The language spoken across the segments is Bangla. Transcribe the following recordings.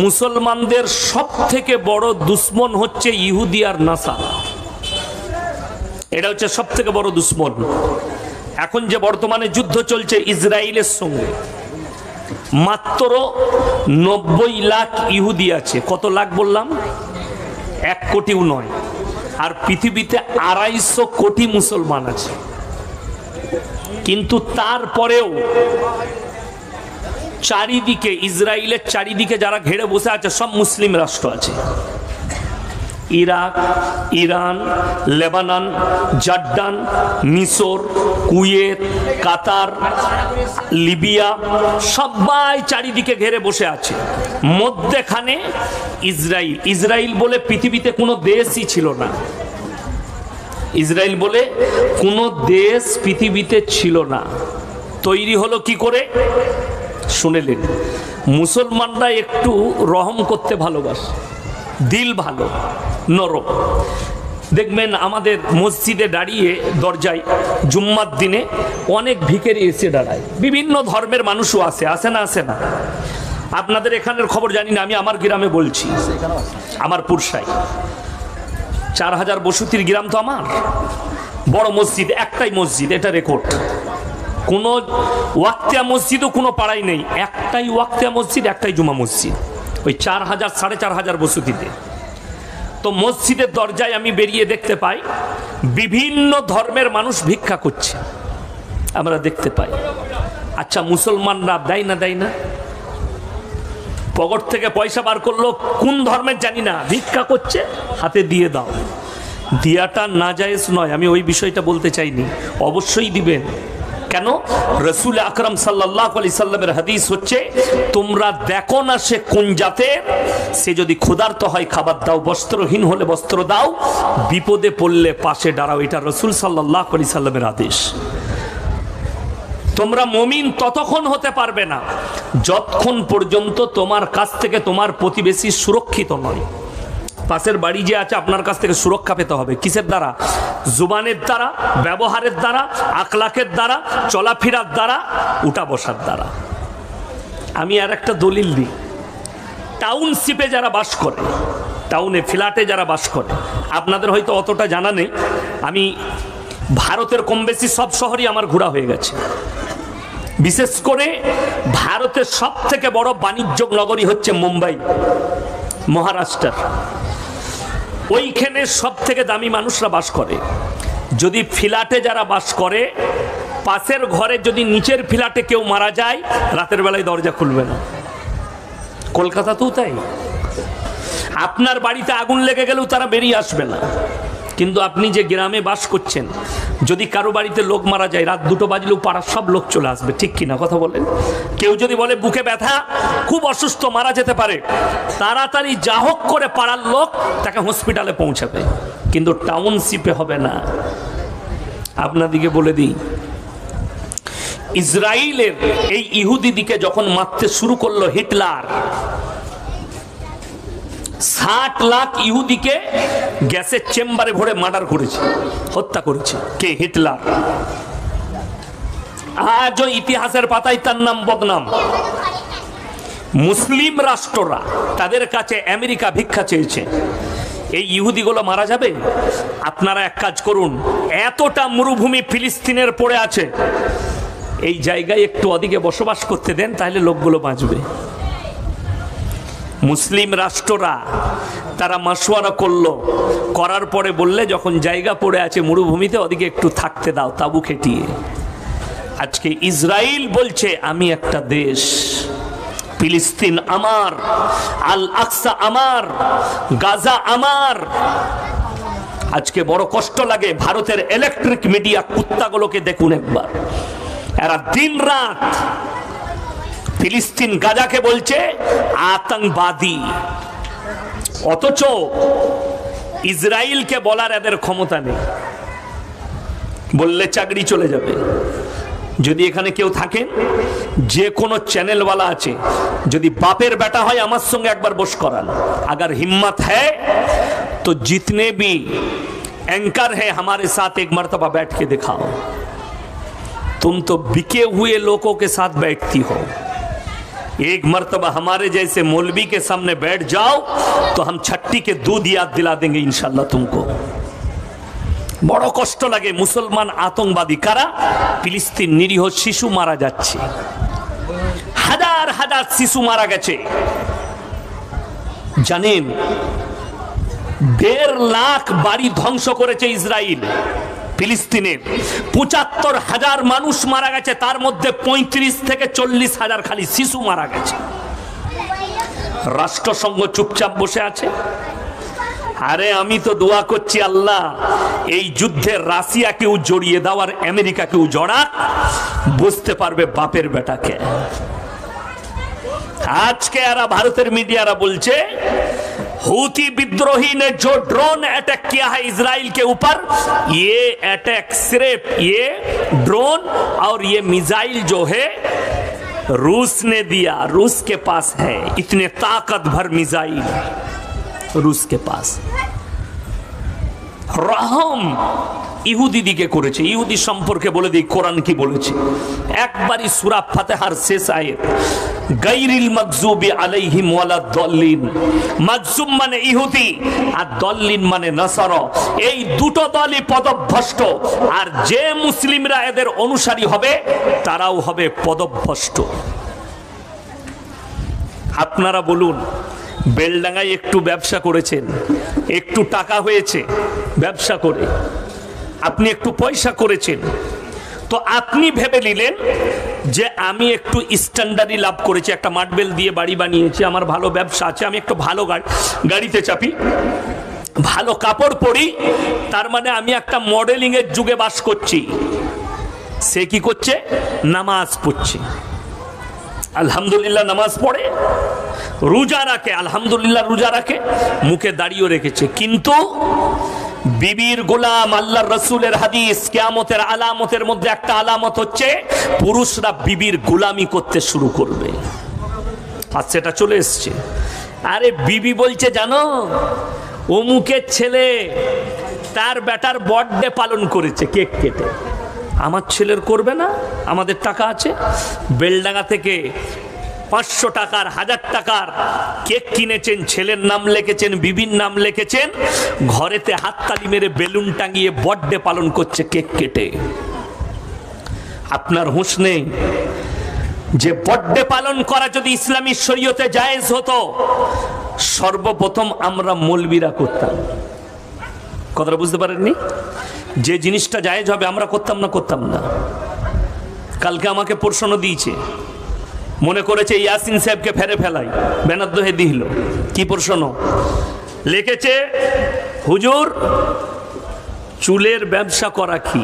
মুসলমানদের সব থেকে বড় দুশ্মন হচ্ছে ইহুদি আর নাসারা। এটা হচ্ছে সব থেকে বড় দুশ্মন। এখন যে বর্তমানে যুদ্ধ চলছে ইসরায়েলের সঙ্গে, মাত্র 90 লাখ ইহুদি আছে। কত লাখ বললাম? 1 কোটিও নয়। আর পৃথিবীতে 250 কোটি মুসলমান আছে। কিন্তু তারপরেও চারিদিকে, ইসরায়েলের চারিদিকে যারা ঘেরে বসে আছে সব মুসলিম রাষ্ট্র আছে। ইরাক, ইরান, লেবানন, জর্ডান, মিশর, কুয়েত, কাতার, লিবিয়া, সবাই চারিদিকে ঘেরে বসে আছে। মধ্যখানে ইসরায়েল। ইসরায়েল বলে পৃথিবীতে কোনো দেশই ছিল না। ইসরায়েল বলে কোনো দেশ পৃথিবীতে ছিল না। তৈরি হলো কি করে শুনেলেন? মুসলমানরা একটু রহম করতে ভালোবাসে, দিল ভালো, নরম। দেখবেন আমাদের মসজিদে দাঁড়িয়ে দরজায় জুম্মার দিনে অনেক ভিখারি এসে দাঁড়ায়। বিভিন্ন ধর্মের মানুষও আসে, আসে না? আসে না? আপনাদের এখানের খবর জানি না, আমি আমার গ্রামে বলছি, আমার পুরসাই 4000 বসতির গ্রাম তো আমার। বড় মসজিদ, একটাই মসজিদ, এটা রেকর্ড। কোনো ওয়াক্তিয়া মসজিদও কোনো পাড়ায় নেই, একটাই ওয়াক্তিয়া মসজিদ, একটাই জুমা মসজিদ, ওই 4000 4500 বসতিতে। তো মসজিদের দরজায় আমি বেরিয়ে দেখতে পাই বিভিন্ন ধর্মের মানুষ ভিক্ষা করছে, আমরা দেখতে পাই। আচ্ছা, মুসলমানরা দেয় না? দেয় না? পকেট থেকে পয়সা বার করলো, কোন ধর্মের জানি না, ভিক্ষা করছে, হাতে দিয়ে দাও। দিয়াটা নাজায়েজ নয়, আমি ওই বিষয়টা বলতে চাইনি, অবশ্যই দিবেন। কেন? রাসূল আকরাম সাল্লাল্লাহু আলাইহি সাল্লামের হাদিস হচ্ছে, তোমরা দেখো না সে কোন জাতের, সে যদি ক্ষুধার্ত হয় খাবার দাও, বস্ত্রহীন হলে বস্ত্র দাও, বিপদে পড়লে পাশে দাঁড়াও। এটা রাসূল সাল্লাল্লাহু আলাইহি সাল্লামের আদেশ। তোমরা মুমিন ততক্ষণ হতে পারবে না যতক্ষণ পর্যন্ত তোমার কাছ থেকে তোমার প্রতিবেশী সুরক্ষিত নয়। পাশের বাড়ি যে আছে আপনার কাছ থেকে সুরক্ষা পেতে হবে। কিসের দ্বারা? জুবানের দ্বারা, ব্যবহারের দ্বারা, আখলাকের দ্বারা, চলাফেরার দ্বারা, উঠা বসার দ্বারা। আমি আর একটা দলিল দিই। টাউনশিপে যারা বাস করে, টাউনে ফ্ল্যাটে যারা বাস করে, আপনাদের হয়তো অতটা জানা নেই, আমি ভারতের কম বেশি সব শহরই আমার ঘোরা হয়ে গেছে। বিশেষ করে ভারতের সব থেকে বড় বাণিজ্য নগরী হচ্ছে মুম্বাই, মহারাষ্ট্র। ওইখানে সব থেকে দামি মানুষরা বাস করে। যদি ফ্ল্যাটে যারা বাস করে, পাশের ঘরে যদি নিচের ফ্ল্যাটে কেউ মারা যায়, রাতের বেলায় দরজা খুলবে না। কলকাতাতেও তাই। আপনার বাড়িতে আগুন লেগে গেলেও তারা বেরিয়ে আসবে না। কিন্তু আপনি যে গ্রামে বাস করছেন, যদি কারো বাড়িতে লোক মারা যায়, রাত 2টো বাজলেও পাড়ার সব লোক চলে আসবে। ঠিক কিনা কথা বলেন? কেউ যদি বলে বুকে ব্যথা, খুব অসুস্থ, মারা যেতে পারে, তাড়াতাড়ি যা হোক করে পাড়ার লোক তাকে হসপিটালে পৌঁছাবে। কিন্তু টাউনশিপে হবে না। আপনাদিকে বলে দিই, ইসরায়েলের এই ইহুদিদিকে যখন মারতে শুরু করলো হিটলার, 60 লাখ ইহুদিকে গ্যাসের চেম্বারে ভরে মার্ডার করেছে, হত্যা করেছে। কে? হিটলার। আজও ইতিহাসের পাতায় তার নাম বদনাম। মুসলিম রাষ্ট্ররা তাদের কাছে আমেরিকা ভিক্ষা চেয়েছে, এই ইহুদিগুলো মারা যাবে। আপনারা এক কাজ করুন, এতটা মরুভূমি ফিলিস্তিনের পড়ে আছে, এই জায়গায় একটু ওদিকে বসবাস করতে দেন, তাহলে লোকগুলো বাঁচবে। মুসলিম রাষ্ট্ররা তারা মাসওয়ারা করলো, করার পরে বললে যখন জায়গা পড়ে আছে মরুভূমিতে, ওদিকে একটু থাকতে দাও তাবু খেটিয়ে। আজকে ইসরায়েল বলছে আমি একটা দেশ, ফিলিস্তিন আমার, আল আকসা আমার, গাজা আমার। আজকে বড় কষ্ট লাগে। ভারতের ইলেকট্রিক মিডিয়া কুত্তাগুলোকে দেখুন একবার, এরা দিন রাত ফিলিস্তিন গাজাকে বলছে আতঙ্কবাদী, অথচ ইসরায়েলকে বলার এদের ক্ষমতা নেই। বললে চাকরি চলে যাবে। যদি এখানে কেউ থাকেন, যে কোনো চ্যানেলওয়ালা আছে, যদি বাপের বেটা হয় আমার সঙ্গে একবার বস করান। अगर हिम्मत है तो जितने भी एंकर है हमारे साथ एक मर्तबा बैठ के दिखाओ। तुम तो बिके हुए लोगों के साथ बैठती हो। एक मर्तबा हमारे जैसे मौलवी के सामने बैठ जाओ तो हम छट्टी के दूध याद दिला देंगे इंशाल्लाह तुमको। বড় কষ্ট লাগে। মুসলমান আতঙ্কবাদী কারা? ফিলিস্তিন নিরীহ শিশু মারা যাচ্ছে, হাজার হাজার শিশু মারা গেছে। জানেন 1.5 লাখ বাড়ি ধ্বংস করেছে ইসরায়েল ফিলিস্তিনের। ৭৫,০০০ মানুষ মারা গেছে, তার মধ্যে ৩৫ থেকে ৪০,০০০ খালি শিশু মারা গেছে। রাষ্ট্রসংঘ চুপচাপ বসে আছে। আরে আমি তো দোয়া করছি আল্লাহ এই যুদ্ধে রাশিয়াকেও জড়িয়ে দাও আর আমেরিকাকেও জড়াক, বুঝতে পারবে বাপের বেটাকে। আজকে এরা ভারতের মিডিয়ারা বলছে हुती विद्रोही ने जो ड्रोन अटैक किया है इजराइल के ऊपर, ये अटैक सिर्फ ये ड्रोन और ये मिसाइल जो है रूस ने दिया। रूस के पास है इतने ताकत भर मिसाइल, रूस के पास। रहम ইহুদি দিকে করেছে। ইহুদি সম্পর্কে বলে দিই কোরআন কি বলেছে। একবারই সূরা ফাতিহার শেষ আয়াত, গায়রিল মাগজুবি আলাইহিম ওয়ালাদ দাল্লিন। মাগজুব মানে ইহুদি আর দাল্লিন মানে নাসারা। এই দুটো দলই পদভ্রষ্ট, আর যে মুসলিমরা এদের অনুসারী হবে তারাও হবে পদভ্রষ্ট। আপনারা বলুন, বেলডাঙ্গায় একটু ব্যবসা করেছেন, একটু টাকা হয়েছে ব্যবসা করে, আপনি একটু পয়সা করেছেন, তো আপনি ভেবে নিলেন যে আমি একটু স্ট্যান্ডার্ডি লাভ করেছি, একটা মার্বেল দিয়ে বাড়ি বানিয়েছি, আমার ভালো ব্যবসা আছে, আমি একটু ভালো গাড়িতে চাপি, ভালো কাপড় পরি, তার মানে আমি একটা মডেলিং এর যুগে বাস করছি। সে কি করছে? নামাজ পড়ছে, আলহামদুলিল্লাহ নামাজ পড়ে, রোজা রাখে, আলহামদুলিল্লাহ রোজা রাখে, মুখে দাড়িও রেখেছে, কিন্তু বিবির গোলাম। আল্লাহর রাসূলের হাদিস, কিয়ামতের আলামতের মধ্যে একটা আলামত হচ্ছে পুরুষরা বিবির গোলামি করতে শুরু করবে, আর সেটা চলে এসছে। আরে বিবি বলছে জানো, অমুকের ছেলে তার বেটার বার্থডে পালন করেছে কেক কেটে, আমার ছেলের করবে না? আমাদের টাকা আছে। বেলডাঙ্গা থেকে 500 টাকার 1000 টাকার কেক কিনেছেন, ছেলের নাম লিখেছেন, বিবির নাম লিখেছেন, ঘরেতে হাততালি মেরে বেলুন টাঙিয়ে বার্থডে পালন করছে কেক কেটে। আপনার হুঁশ নেই যে বার্থডে পালন করা যদি ইসলামী শরীয়তে জায়েজ হতো, সর্বপ্রথম আমরা মৌলবীরা করতাম। কথাটা বুঝতে পারেননি? যে জিনিসটা জায়েজ হবে আমরা করতাম না, করতাম না। কালকে আমাকে প্রশ্ন দিয়েছে, মনে করেছে ইয়াসিন সাহেবকে ফেরে ফেলাই, ব্যানার দোহে দিল। কি প্রশ্ন লিখেছে? হুজুর চুলের ব্যবসা করা কি?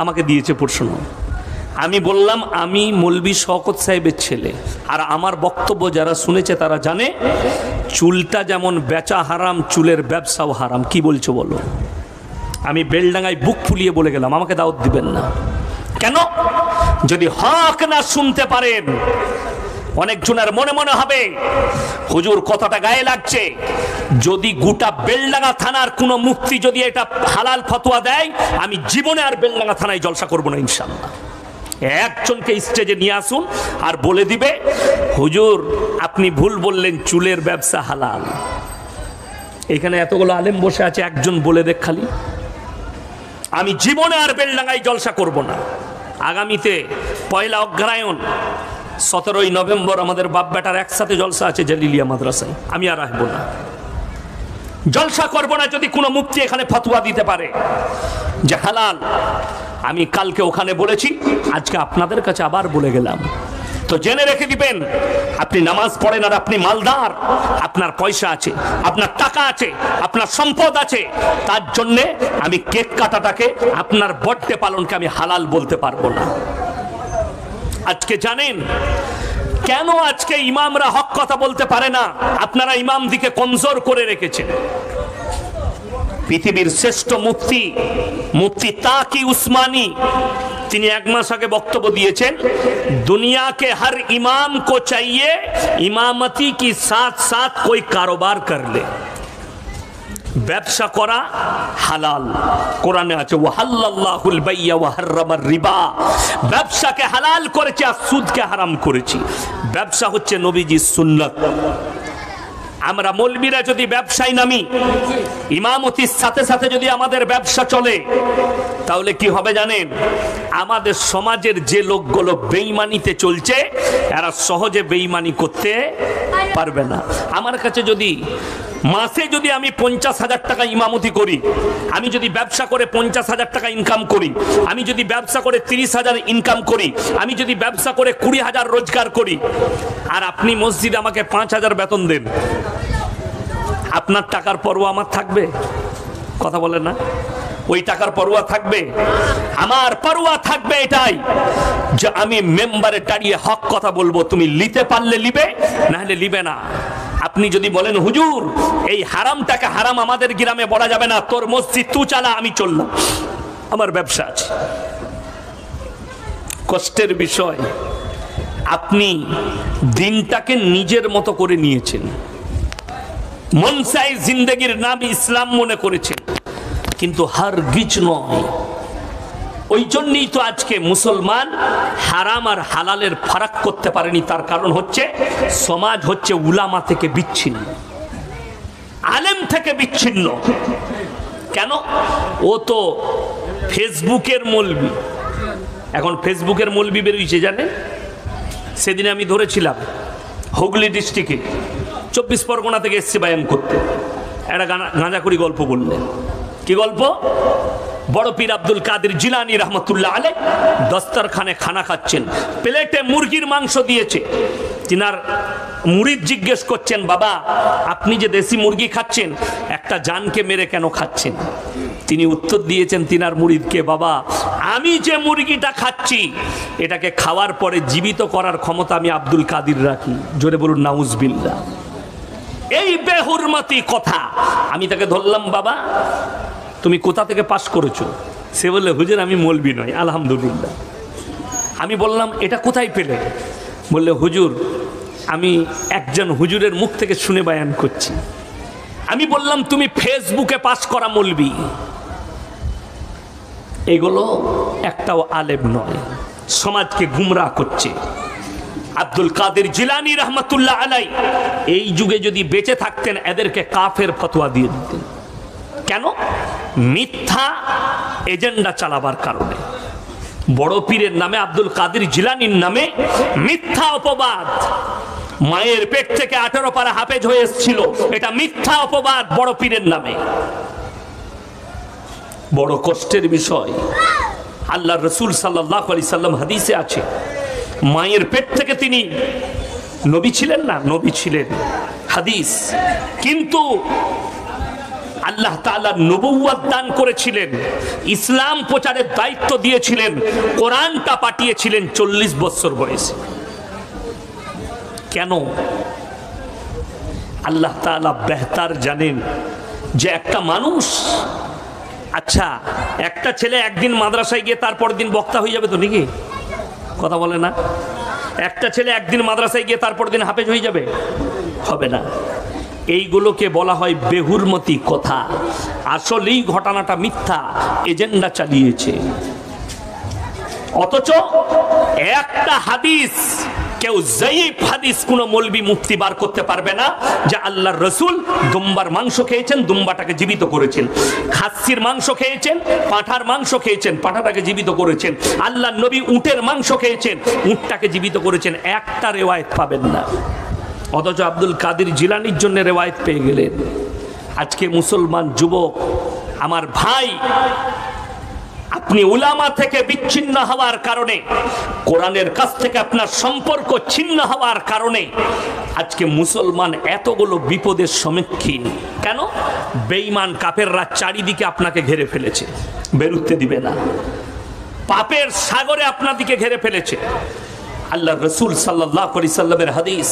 আমাকে দিয়েছে প্রশ্ন। আমি বললাম আমি মৌলভী শওকত সাহেবের ছেলে, আর আমার বক্তব্য যারা শুনেছে তারা জানে চুলটা যেমন বেচা হারাম, চুলের ব্যবসাও হারাম। কি বলছো বলো? আমি বেলডাঙ্গায় বুক ফুলিয়ে বলে গেলাম, আমাকে দাওয়াত দিবেন না। কেন? যদি হক না শুনতে পারেন, অনেকজনের মনে মনে হবে হুজুর কথাটা গায়ে লাগছে। যদি গোটা বেলডাঙ্গা থানার কোন মুফতি যদি এটা হালাল ফতোয়া দেয়, আমি জীবনে আর বেলডাঙ্গা থানায় জলসা করব না ইনশাআল্লাহ। একজনকে স্টেজে নিয়ে আসুন আর বলে দিবে হুজুর আপনি ভুল বললেন, চুলের ব্যবসা হালাল। এখানে এতগুলো আলেম বসে আছে, একজন বলে দেখ খালি। আমি জীবনে আর বেলডাঙ্গায় জলসা করব না। আগামীতে 1 অগ্রহায়ণ 17 নভেম্বর আমাদের বাপ বেটার একসাথে জলসা আছে জালিলিয়া মাদ্রাসায়, আমি আর আসবো না, জলসা করব না যদি কোনো মুফতি এখানে ফতোয়া দিতে পারে যে হালাল। আমি কালকে ওখানে বলেছি, আজকে আপনাদের কাছে আবার বলে গেলাম। তো জেনে রেখে দিবেন, আপনি নামাজ পড়েন আর আপনি মালদার, আপনার পয়সা আছে, আপনার টাকা আছে, আপনার সম্পদ আছে, তার জন্যে আমি কেক কাটাটাকে, আপনার বার্থডে পালনকে আমি হালাল বলতে পারবো না। আজকে জানেন কেন আজকে ইমামরা হক কথা বলতে পারে না? আপনারা ইমাম দিকে কমজোর করে রেখেছেন। পৃথিবীর শ্রেষ্ঠ মুফতি, মুফতি তাকি উসমানী, তিনি 1 মাস আগে বক্তব্য দিয়েছেন, दुनिया के हर इमाम को चाहिए इमामती की साथ साथ कोई कारोबार कर ले। ব্যবসা করা হালাল, কোরআনে আছে ওয়াহাল্লাল্লাহুল বাইয়া ওয়া হাররামার রিবা, ব্যবসাকে হালাল করেছে আর সুদকে হারাম করেছি। ব্যবসা হচ্ছে নবীজির সুন্নাত। আমরা মৌলবীরা যদি ব্যবসায় নামি, ইমামতির সাথে সাথে যদি আমাদের ব্যবসা চলে, তাহলে কি হবে জানেন? আমাদের সমাজের যে লোকগুলো বেঈমানিতে চলছে, এরা সহজে বেঈমানি করতে পারবে না। আমার কাছে যদি মাসে যদি আমি 50,000 টাকা ইমামতি করি, আমি যদি ব্যবসা করে 50,000 টাকা ইনকাম করি, আমি যদি ব্যবসা করে 30,000 ইনকাম করি, আমি যদি ব্যবসা করে 20,000 রোজগার করি, আর আপনি মসজিদে আমাকে 5,000 বেতন দেন, আপনার টাকার পরোয়া আমার থাকবে? কথা বলেন না? ওই টাকার পরোয়া থাকবে? আমার পরোয়া থাকবে এটাই যে আমি মেম্বারে দাঁড়িয়ে হক কথা বলবো, তুমি নিতে পারলে নিবে, না হলে নিবে না। আপনি যদি বলেন হুজুর এই হারাম টাকা হারাম আমাদের গ্রামে বলা যাবে না, তোর মসজিদ তুই চালা, আমি চললাম, আমার ব্যবসা আছে। কষ্টের বিষয়, আপনি দিনটাকে নিজের মতো করে নিয়েছেন, মনসাই জিন্দেগির নাম ইসলাম মনে করেছেন, কিন্তু হারগিজ নয়। ওই জন্যই তো আজকে মুসলমান হারাম আর হালালের ফারাক করতে পারেনি। তার কারণ হচ্ছে সমাজ হচ্ছে উলামা থেকে বিচ্ছিন্ন, আলেম থেকে বিচ্ছিন্ন। কেন? ও তো ফেসবুকের মৌলবি। এখন ফেসবুকের মৌলবি বেরিয়েছে জানেন? সেদিন আমি ধরেছিলাম হুগলি ডিস্ট্রিক্টে 24 পরগনা থেকে এসছে বায়ান করতে, একটা গাঁজাখুরি গল্প বললেন। কি গল্প? বড় পীর আব্দুল কাদের জিলানী রহমতুল্লাহ আলাইহ দস্তরখানে খানা খাচ্ছেন, প্লেটে মুরগির মাংস দিয়েছে। তিনার মুরিদ জিজ্ঞেস করছেন, বাবা আপনি যে দেশি মুরগি খাচ্ছেন, একটা জানকে মেরে কেন খাচ্ছেন? তিনি উত্তর দিয়েছেন তিনার মুরিদকে, বাবা আমি যে মুরগিটা খাচ্ছি এটাকে খাওয়ার পরে জীবিত করার ক্ষমতা আমি আব্দুল কাদের রাখি। জোরে বলুন নাউজুবিল্লাহ। এই বেহুরমতি কথা। আমি তাকে ধরলাম, বাবা তুমি কোথা থেকে পাস করেছো? সে বললে হুজুর আমি মৌলবি নই। আলহামদুলিল্লাহ। আমি বললাম এটা কোথায় পেলে? বললে হুজুর আমি একজন হুজুরের মুখ থেকে শুনে বায়ান করছি। আমি বললাম তুমি ফেসবুকে পাস করা মৌলবি। এগুলো একটাও আলেম নয়, সমাজকে গুমরাহ করছে। আব্দুল কাদের জিলানী রহমতুল্লাহ আলাইহ এই যুগে যদি বেঁচে থাকতেন এদেরকে কাফের ফতোয়া দিয়ে দিতেন। কেন? মিথ্যা এজেন্ডা চালাবার কারণে। বড় পীরের নামে, আব্দুল কাদের জিলানীর নামে মিথ্যা অপবাদ। মায়ের পেট থেকে 18 পারা হাফেজ হয়ে এসেছিল, এটা মিথ্যা অপবাদ বড় পীরের নামে। বড় কষ্টের বিষয়, আল্লাহ রসুল সাল্লাল্লাহু আলাইহি সাল্লাম হাদিসে আছে, মায়ের পেট থেকে তিনি নবী ছিলেন না? নবী ছিলেন, হাদিস। কিন্তু আল্লাহ তাআলা নবুয়ত দান করেছিলেন, ইসলাম প্রচারের দায়িত্ব দিয়েছিলেন, কোরআনটা পাঠিয়েছিলেন 40 বছর বয়সে। কেন? আল্লাহ তাআলা বেহতার জানেন যে একটা মানুষ, আচ্ছা একটা ছেলে একদিন মাদ্রাসায় গিয়ে তারপর দিন বক্তা হয়ে যাবে তো নাকি? কথা বলে না? একটা ছেলে একদিন মাদ্রাসায় গিয়ে তারপর দিন হাফেজ হয়ে যাবে? হবে না। এইগুলোকে বলা হয় বেহুরমতি কথা। আসলেই ঘটনাটা মিথ্যা, এজেন্ডা চালিয়েছে। অথচ একটা হাদিস, কেউ যায়ীফ হাদিস কোন মৌলবি মুফতি বার করতে পারবে না যে আল্লাহর রাসূল দুম্বার মাংস খেয়েছেন, দুম্বাটাকে জীবিত করেছেন, খাসির মাংস খেয়েছেন, পাঁঠার মাংস খেয়েছেন, পাঁঠাটাকে জীবিত করেছেন, আল্লাহর নবী উটের মাংস খেয়েছেন, উটটাকে জীবিত করেছেন। একটা রেওয়ায়েত পাবেন না। অথচ আব্দুল কাদের জিলানীর জন্য রেওয়ায়েত পেয়ে গেলেন। আজকে মুসলমান যুবক আমার ভাই, আপনি উলামা থেকে বিচ্ছিন্ন হওয়ার কারণে, কোরআনের কাছ থেকে আপনার সম্পর্ক ছিন্ন হওয়ার কারণে আজকে মুসলমান এতগুলো বিপদের সম্মুখীন। কেন? বেঈমান কাফেররা চারিদিকে আপনাকে ঘিরে ফেলেছে, বেরুতে দিবে না। পাপের সাগরে আপনাদিকে ঘিরে ফেলেছে। আল্লাহ রসুল সাল্লাল্লাহু আলাইহি সাল্লামের হাদিস,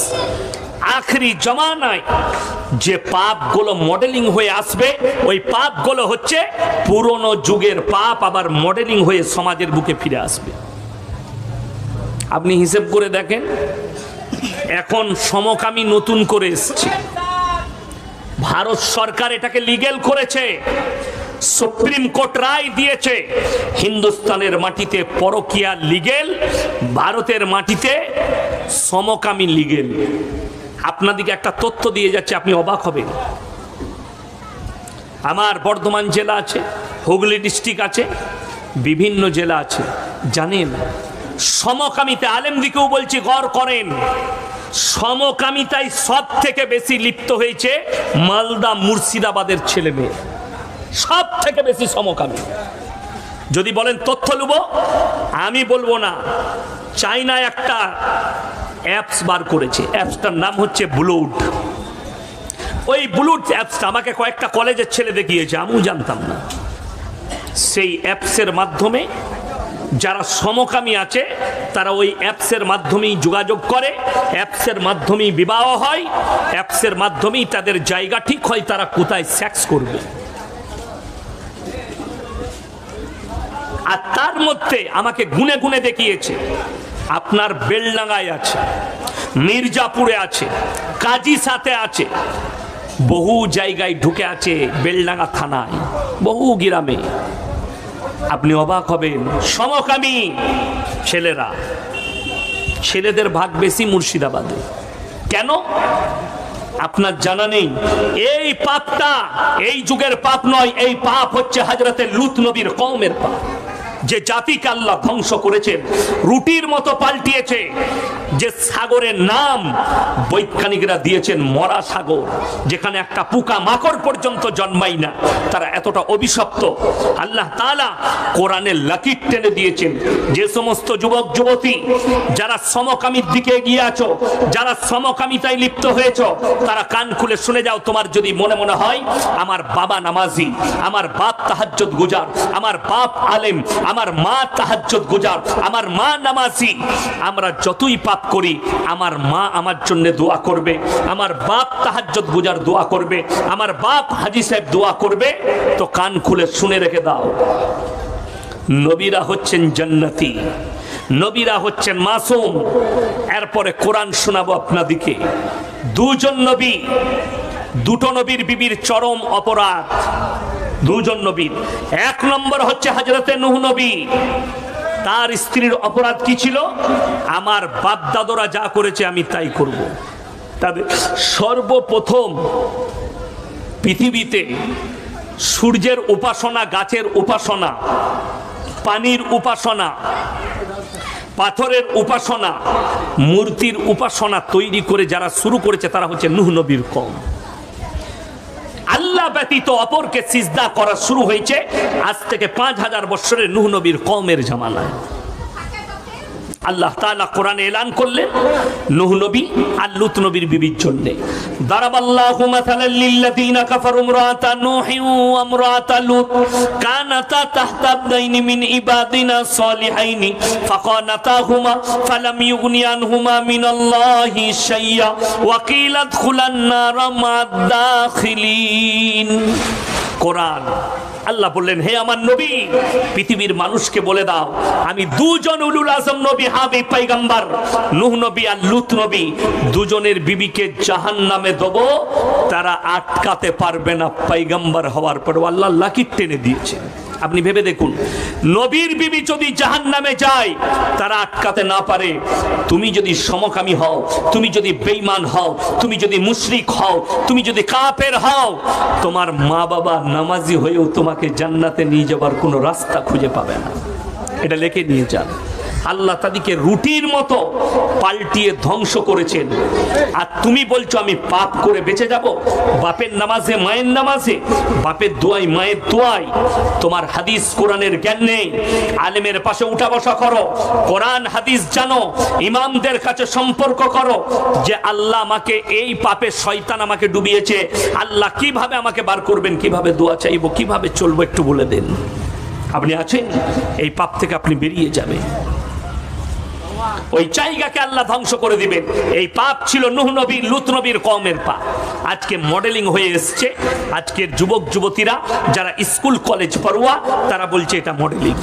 আখরি জমানায় যে পাপগুলো মডেলিং হয়ে আসবে, ওই পাপগুলো হচ্ছে পুরনো যুগের পাপ, আবার মডেলিং হয়ে সমাজের বুকে ফিরে আসবে। আপনি হিসেব করে দেখেন, এখন সমকামী নতুন করে এসছে, ভারত সরকার এটাকে লিগ্যাল করেছে, সুপ্রিম কোর্ট রায় দিয়েছে হিন্দুস্তানের মাটিতে পরকীয়া লিগ্যাল, ভারতের মাটিতে সমকামী লিগ্যাল। আপনাদিকে একটা তথ্য দিয়ে যাচ্ছে, আপনি অবাক হবেন। আমার বর্ধমান জেলা আছে, হুগলি ডিস্ট্রিক্ট আছে, বিভিন্ন জেলা আছে, জানেন সমকামিতা, আলেমদিকেও বলছি গৌর করেন, সমকামিতায় সব থেকে বেশি লিপ্ত হয়েছে মালদা মুর্শিদাবাদের ছেলে মেয়ে, সব থেকে বেশি সমকামী। যদি বলেন তথ্য লুব, আমি বলবো না। চায়নায় একটা অ্যাপস বার করেছে, অ্যাপসটার নাম হচ্ছে ব্লুড। ওই ব্লুড অ্যাপসটা আমাকে কয়েকটা কলেজের ছেলে দেখিয়েছে, আমিও জানতাম না। সেই অ্যাপসের মাধ্যমে যারা সমকামী আছে তারা ওই অ্যাপসের মাধ্যমেই যোগাযোগ করে, অ্যাপসের মাধ্যমেই বিবাহ হয়, অ্যাপসের মাধ্যমেই তাদের জায়গা ঠিক হয় তারা কোথায় সেক্স করবে। আর তার মধ্যে আমাকে গুনে গুনে দেখিয়েছে, আপনার বেলডাঙ্গায় আছে, মির্জাপুরে আছে, কাজী সাথে আছে, বহু জায়গায় ঢুকে আছে, বেলডাঙ্গা থানায়, বহু গ্রামে। আপনি অবাক হবেন, সমকামী ছেলেরা, ছেলেদের ভাগ বেশি মুর্শিদাবাদে। কেন আপনার জানা নেই? এই পাপটা এই যুগের পাপ নয়, এই পাপ হচ্ছে হযরতে লূত নবীর কওমের পাপ। যে জাতিকে আল্লাহ ধ্বংস করেছেন, রুটির মতো পাল্টিয়েছে, যে সাগরের নাম বৈজ্ঞানিকরা দিয়েছেন মরা সাগর, যেখানে একটা পোকা মাকড় পর্যন্ত জন্মায় না, তারা এতটা অভিশপ্ত। আল্লাহ তাআলা কোরআনে লাকির টেনে দিয়েছেন, যে সমস্ত যুবক যুবতী যারা সমকামীর দিকে এগিয়ে আছো, যারা সমকামিতায় লিপ্ত হয়েছো, তারা কান খুলে শুনে যাও। তোমার যদি মনে মনে হয় আমার বাবা নামাজি, আমার বাপ তাহাজ্জুদ গুজার, আমার বাপ আলেম, আমার মা তাহাজ্জুদ গুজার, আমার মা নামাজি, আমরা যতই পাপ করি আমার মা আমার জন্য দোয়া করবে, আমার বাপ তাহাজ্জুদ গুজার দোয়া করবে, আমার বাপ হাজী সাহেব দোয়া করবে। তো কান খুলে শুনে রেখে দাও, নবীরা হচ্ছেন জান্নাতি, নবীরা হচ্ছেন মাসুম। এরপরে কোরআন শোনাবো আপনাদিকে। দুজন নবী, দুটো নবীর বিবির চরম অপরাধ, দুজন নবীর। এক নম্বর হচ্ছে হযরতে নূহ নবী, তার স্ত্রীর অপরাধ কি ছিল? আমার বাপ দাদরা যা করেছে আমি তাই করব। তাদের সর্বপ্রথম পৃথিবীতে সূর্যের উপাসনা, গাছের উপাসনা, পানির উপাসনা, পাথরের উপাসনা, মূর্তির উপাসনা তৈরি করে যারা শুরু করেছে তারা হচ্ছে নূহ নবীর কওম। আল্লাহ ব্যতীত অপরকে সিজদা করা শুরু হয়েছে আজ থেকে 5000 বছরের নূহ নবীর কওমের জামানায়। আল্লাহ তাআলা কোরআনে এলান করলেন নূহ নবী আর লূত নবীর বিবির জন্য। দারাবাল্লাহু মাসালাল লিল্লাযিনা কাফারু ইমরাতা নূহি ওয়া ইমরাতা লূত কানাতা তাহতা আবদাইনি মিন ইবাদিনা সালিহাইনি ফাকানাতাহুমা ফালাম ইউগনি আনহুমা মিনাল্লাহি শাইয়্যা ওয়া কিলা আদখুলান নারা মা'আদ দাখিলিন। কোরআন আল্লাহ বললেন, হে আমার নবী, পৃথিবীর মানুষকে বলে দাও আমি দুজন উলুল আজম নবী, হাবিব পয়গম্বর নূহ নবী আর লূত নবী, দুজনের বিবিকে জাহান্নামে দেব, তারা আটকাতে পারবে না পয়গম্বর হওয়ার পর। আল্লাহ লাকির টেনে দিয়েছে। আপনি ভেবে দেখুন, নবীর বিবি যদি জাহান্নামে যায় তারা আটকাতে না পারে, তুমি যদি সমকামী হও, তুমি যদি বেঈমান হও, তুমি যদি মুশরিক হও, তুমি যদি কাফের হও, তোমার মা বাবা নামাজি হয়েও তোমাকে জান্নাতে নিয়ে যাবার কোনো রাস্তা খুঁজে পাবে না। এটা লিখে নিয়ে যান। আল্লাহ তাদেরকে রুটির মতো পাল্টিয়ে ধ্বংস করেছেন। আর তুমি বলছো আমি পাপ করে বেঁচে যাব? বাপের নামাজে, মায়ের নামাজে, বাপের দোয়াই, মায়ের দোয়াই। তোমার হাদিস কোরআনের জ্ঞান নেই। আলেমের পাশে উঠা বসা করো, কোরআন হাদিস জানো, ইমামদের কাছে সম্পর্ক করো যে আল্লাহ আমাকে এই পাপে, শয়তান আমাকে ডুবিয়েছে, আল্লাহ কিভাবে আমাকে বার করবেন, কিভাবে দোয়া চাইবো, কিভাবে চলবো, একটু বলে দেন। আপনি আছেন, এই পাপ থেকে আপনি বেরিয়ে যাবেন। ওই জায়গাকে আল্লাহ ধ্বংস করে দিবেন। এই পাপ ছিল নূহ নবী, লূত নবীর কওমের পাপ। আজকে মডেলিং হয়ে এসছে। আজকের যুবক যুবতীরা যারা স্কুল কলেজ পড়ুয়া তারা বলছে এটা মডেলিং।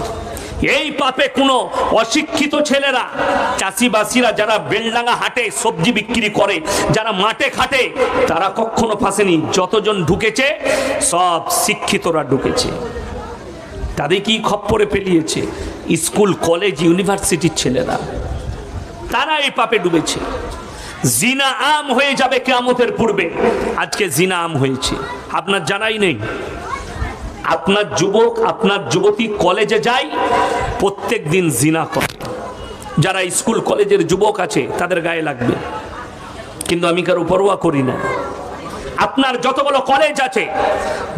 এই পাপে কোনো অশিক্ষিত ছেলেরা, চাষিবাসীরা যারা বেলডাঙ্গা হাটে সবজি বিক্রি করে, যারা মাঠে খাটে, তারা কখনো ফাঁসেনি। যতজন ঢুকেছে সব শিক্ষিতরা ঢুকেছে। তাদের কি খপ্পরে পেলিয়েছে স্কুল কলেজ ইউনিভার্সিটির ছেলেরা, তারা এই পাপে ডুবেছে। জিনা আম হয়ে যাবে কিয়ামতের পূর্বে। আজকে জিনা আম হয়েছে, আপনার জানাই নেই। আপনার যুবক, আপনার যুবতী কলেজে যায়, প্রত্যেক দিন জিনা করে। যারা স্কুল কলেজের যুবক আছে তাদের গায়ে লাগবে, কিন্তু আমি কারো পরোয়া করি না। আপনার যতগুলো কলেজ আছে,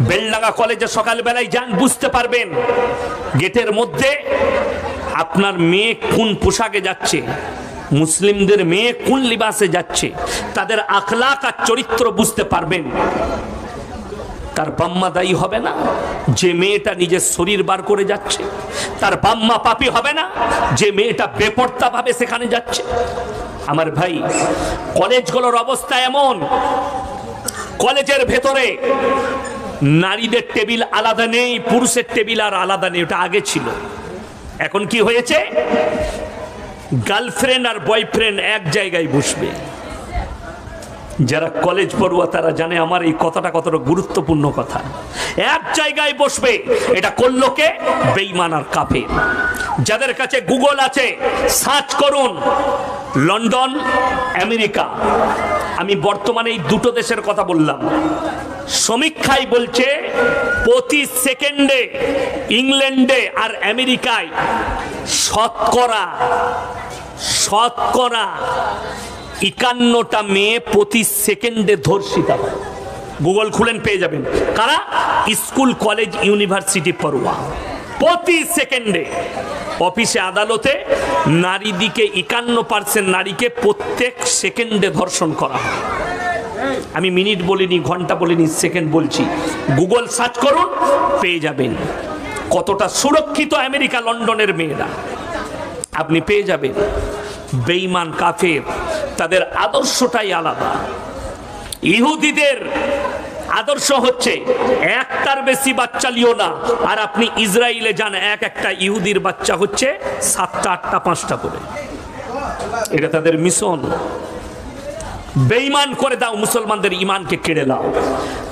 বেলডাঙ্গা কলেজে সকালবেলায় যান, বুঝতে পারবেন গেটের মধ্যে আপনার মেয়ে কোন পোশাকে যাচ্ছে, মুসলিমদের মেয়ে কোন লিবাসে যাচ্ছে, তাদের আখলাক আর চরিত্র বুঝতে পারবেন। তার বাম্মা দায়ী হবে না যে মেয়েটা নিজের শরীর বার করে যাচ্ছে? তার বাম্মা পাপী হবে না যে মেয়েটা বেপরতা ভাবে সেখানে যাচ্ছে? আমার ভাই, কলেজগুলোর অবস্থা এমন, কলেজের ভেতরে নারীদের টেবিল আলাদা নেই, পুরুষের টেবিল আর আলাদা নেই। ওটা আগে ছিল, এখন কি হয়েছে? গার্লফ্রেন্ড আর বয়ফ্রেন্ড এক জায়গায় বসবে। যারা কলেজ পড়ুয়া তারা জানে আমার এই কথাটা কতটা গুরুত্বপূর্ণ কথা। এক জায়গায় বসবে, এটা করলো কে? বেঈমান আর কাফের। যাদের কাছে গুগল আছে, সার্চ করুন লন্ডন, আমেরিকা। আমি বর্তমানে এই দুটো দেশের কথা বললাম। সমীক্ষায় বলছে প্রতি সেকেন্ডে ইংল্যান্ডে আর আমেরিকায় শতকরা 51টা মেয়ে প্রতি সেকেন্ডে ধর্ষিতা হয়। গুগল খুলেন, পেয়ে যাবেন। কারা? স্কুল কলেজ ইউনিভার্সিটি পড়ুয়া। প্রতি সেকেন্ডে অফিসে আদালতে নারী দিকে 51% নারীকে প্রত্যেক সেকেন্ডে ধর্ষণ করা হয়। আমি মিনিট বলিনি, ঘন্টা বলিনি, সেকেন্ড বলছি। গুগল সার্চ করুন, পেয়ে যাবেন কতটা সুরক্ষিত আমেরিকা লন্ডনের মেয়েরা, আপনি পেয়ে যাবেন। বেঈমান কাফের, তাদের আদর্শটাই আলাদা। ইহুদিদের আদর্শ হচ্ছে একটার বেশি বাচ্চা লিও না। আর আপনি ইসরায়েলে যান, একটা ইহুদির বাচ্চা হচ্ছে 7টা 8টা 5টা করে। এটা তাদের মিশন। বেঈমান করে দাও, মুসলমানদের ইমানকে কেড়ে দাও।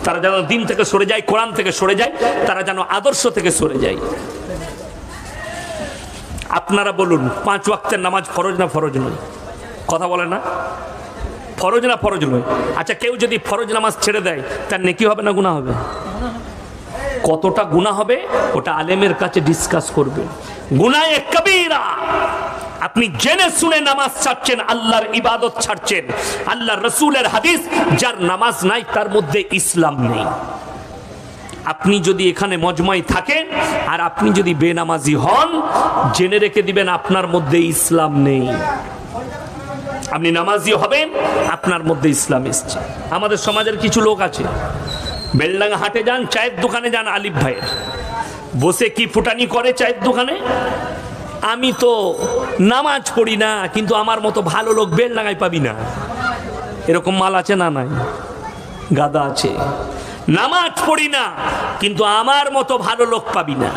তারা যেন দিন থেকে সরে যায়, কোরআন থেকে সরে যায়, তারা যেন আদর্শ থেকে সরে যায়। আপনারা বলুন, 5 ওয়াক্তের নামাজ ফরজ না ফরজ নয়? কথা বলে না, ফরজ না ফরজ নয়? আচ্ছা, কেউ যদি ফরজ নামাজ ছেড়ে দেয় তার নেকি হবে না গুনাহ হবে? কতটা গুনাহ হবে ওটা আলেমের কাছে ডিসকাস করবে। গুনাহে কবিরা। আপনি জেনে শুনে নামাজ ছাড়ছেন, আল্লাহর ইবাদত ছাড়ছেন। আল্লাহর রাসূলের হাদিস, যার নামাজ নাই তার মধ্যে ইসলাম নেই। আপনি যদি এখানে মজমায় থাকেন আর আপনি যদি বেনামাজি হন, জেনে রেখে দিবেন আপনার মধ্যে ইসলাম নেই। আপনি নামাজি হবেন, আপনার মধ্যে ইসলাম এসছে। আমাদের সমাজের কিছু লোক আছে, বেলডাঙ্গা হাটে যান, চায়ের দোকানে যান, আলিফ ভাইয়ের বসে কি ফুটানি করে চায়ের দোকানে। আমি তো নামাজ পড়ি না, কিন্তু আমার মতো ভালো লোক বেলডাঙ্গায় পাবি না। এরকম মাল আছে না? নাই, গাদা আছে। নামাজ পড়ি না, কিন্তু আমার মতো ভালো লোক পাবি না।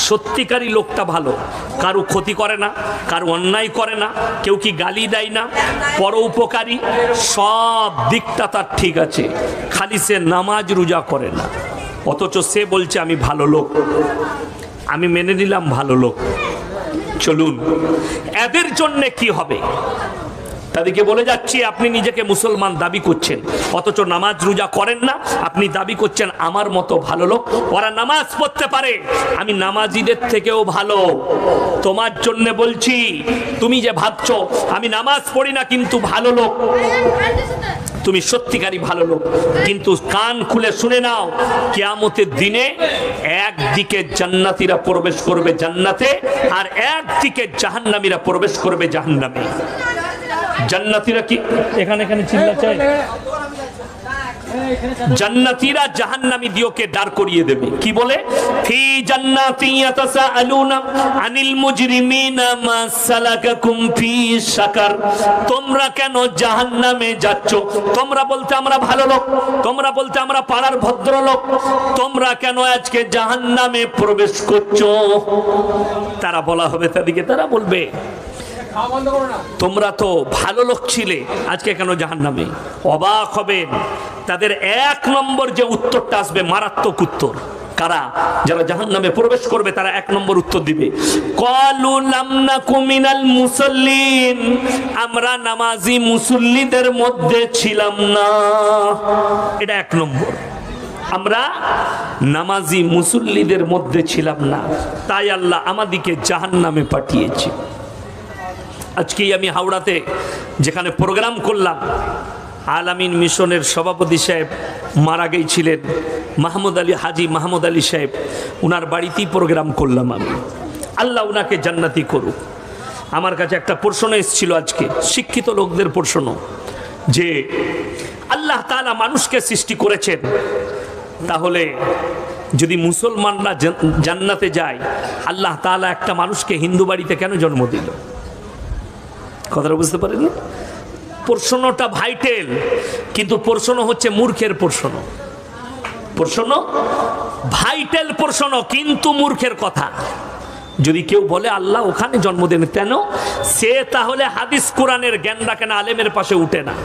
সত্যিকারী লোকটা ভালো, কারো ক্ষতি করে না, কারো অন্যায় করে না, কেউ কি গালি দেয় না, পরোপকারী, সব দিকটা তার ঠিক আছে, খালি সে নামাজ রোজা করে না। অথচ সে বলছে আমি ভালো লোক। আমি মেনে নিলাম ভালো লোক। চলুন, এদের জন্য কি হবে? তাদেরকে বলে যাচ্ছি, আপনি নিজেকে মুসলমান দাবি করছেন, অথচ নামাজ রোজা করেন না। আপনি দাবি করছেন আমার মতো ভালো লোক। ওরা নামাজ পড়তে পারে, আমি নামাজিদের থেকেও ভালো। তোমার জন্য বলছি, তুমি যে ভাবছো আমি নামাজ পড়ি না কিন্তু ভালো লোক, তুমি সত্যিকারই ভালো লোক। কিন্তু কান খুলে শুনে নাও, কিয়ামতের দিনে একদিকে জান্নাতীরা প্রবেশ করবে জান্নাতে, আর একদিকে জাহান্নামীরা প্রবেশ করবে জাহান্নামে। জান্নাতীরা কি এখানে চিল্লা চায়? জান্নাতীরা জাহান্নামী দিওকে দাঁড় করিয়ে দেবে, কি বলে? ফি জান্নাতিন ইয়াতাসাআলুনা আনিল মুজরিমিনা মা সালাকাকুম ফি সাকার। তোমরা কেন জাহান্নামে যাচ্ছ? তোমরা বলতে আমরা ভালো লোক, তোমরা বলতে আমরা পাড়ার ভদ্রলোক, তোমরা কেন আজকে জাহান্নামে প্রবেশ করছো? তারা বলা হবে তাদেরকে, তারা বলবে তোমরা তো ভালো লোক ছিলে, আজকে কেন জাহান্নামে? অবাক হবেন, তাদের এক নম্বর যে উত্তরটা আসবে মারাত্মক উত্তর। কারা? যারা জাহান্নামে প্রবেশ করবে তারা এক নম্বর উত্তর দিবে, ক্বালু লাম নাকু মিনাল মুসাল্লিন, আমরা নামাজি মুসল্লিদের মধ্যে ছিলাম না। এটা এক নম্বর, আমরা নামাজি মুসল্লিদের মধ্যে ছিলাম না, তাই আল্লাহ আমাদিকে জাহান্নামে পাঠিয়েছে। আজকেই আমি হাওড়াতে যেখানে প্রোগ্রাম করলাম, আলামিন মিশনের সভাপতি সাহেব মারা গিয়েছিলেন, মাহমুদ আলী, হাজি মাহমুদ আলী সাহেব, উনার বাড়িতেই প্রোগ্রাম করলাম আমি। আল্লাহ উনাকে জান্নাতি করুক। আমার কাছে একটা প্রশ্ন এসেছিল আজকে, শিক্ষিত লোকদের প্রশ্ন, যে আল্লাহ তাআলা মানুষকে সৃষ্টি করেছেন, তাহলে যদি মুসলমানরা জান্নাতে যায়, আল্লাহ তাআলা একটা মানুষকে হিন্দু বাড়িতে কেন জন্ম দিল? কথাটা বুঝতে পারেন? প্রশ্নটা ভাইটাল, কিন্তু প্রশ্ন হচ্ছে মূর্খের প্রশ্ন। প্রশ্ন ভাইটাল প্রশ্ন, কিন্তু মূর্খের কথা। যদি কেউ বলে আল্লাহ ওখানে জন্ম দেন কেন, সে তাহলে হাদিস কোরআনের জ্ঞান রাখে না, আলেমের পাশে উঠে না।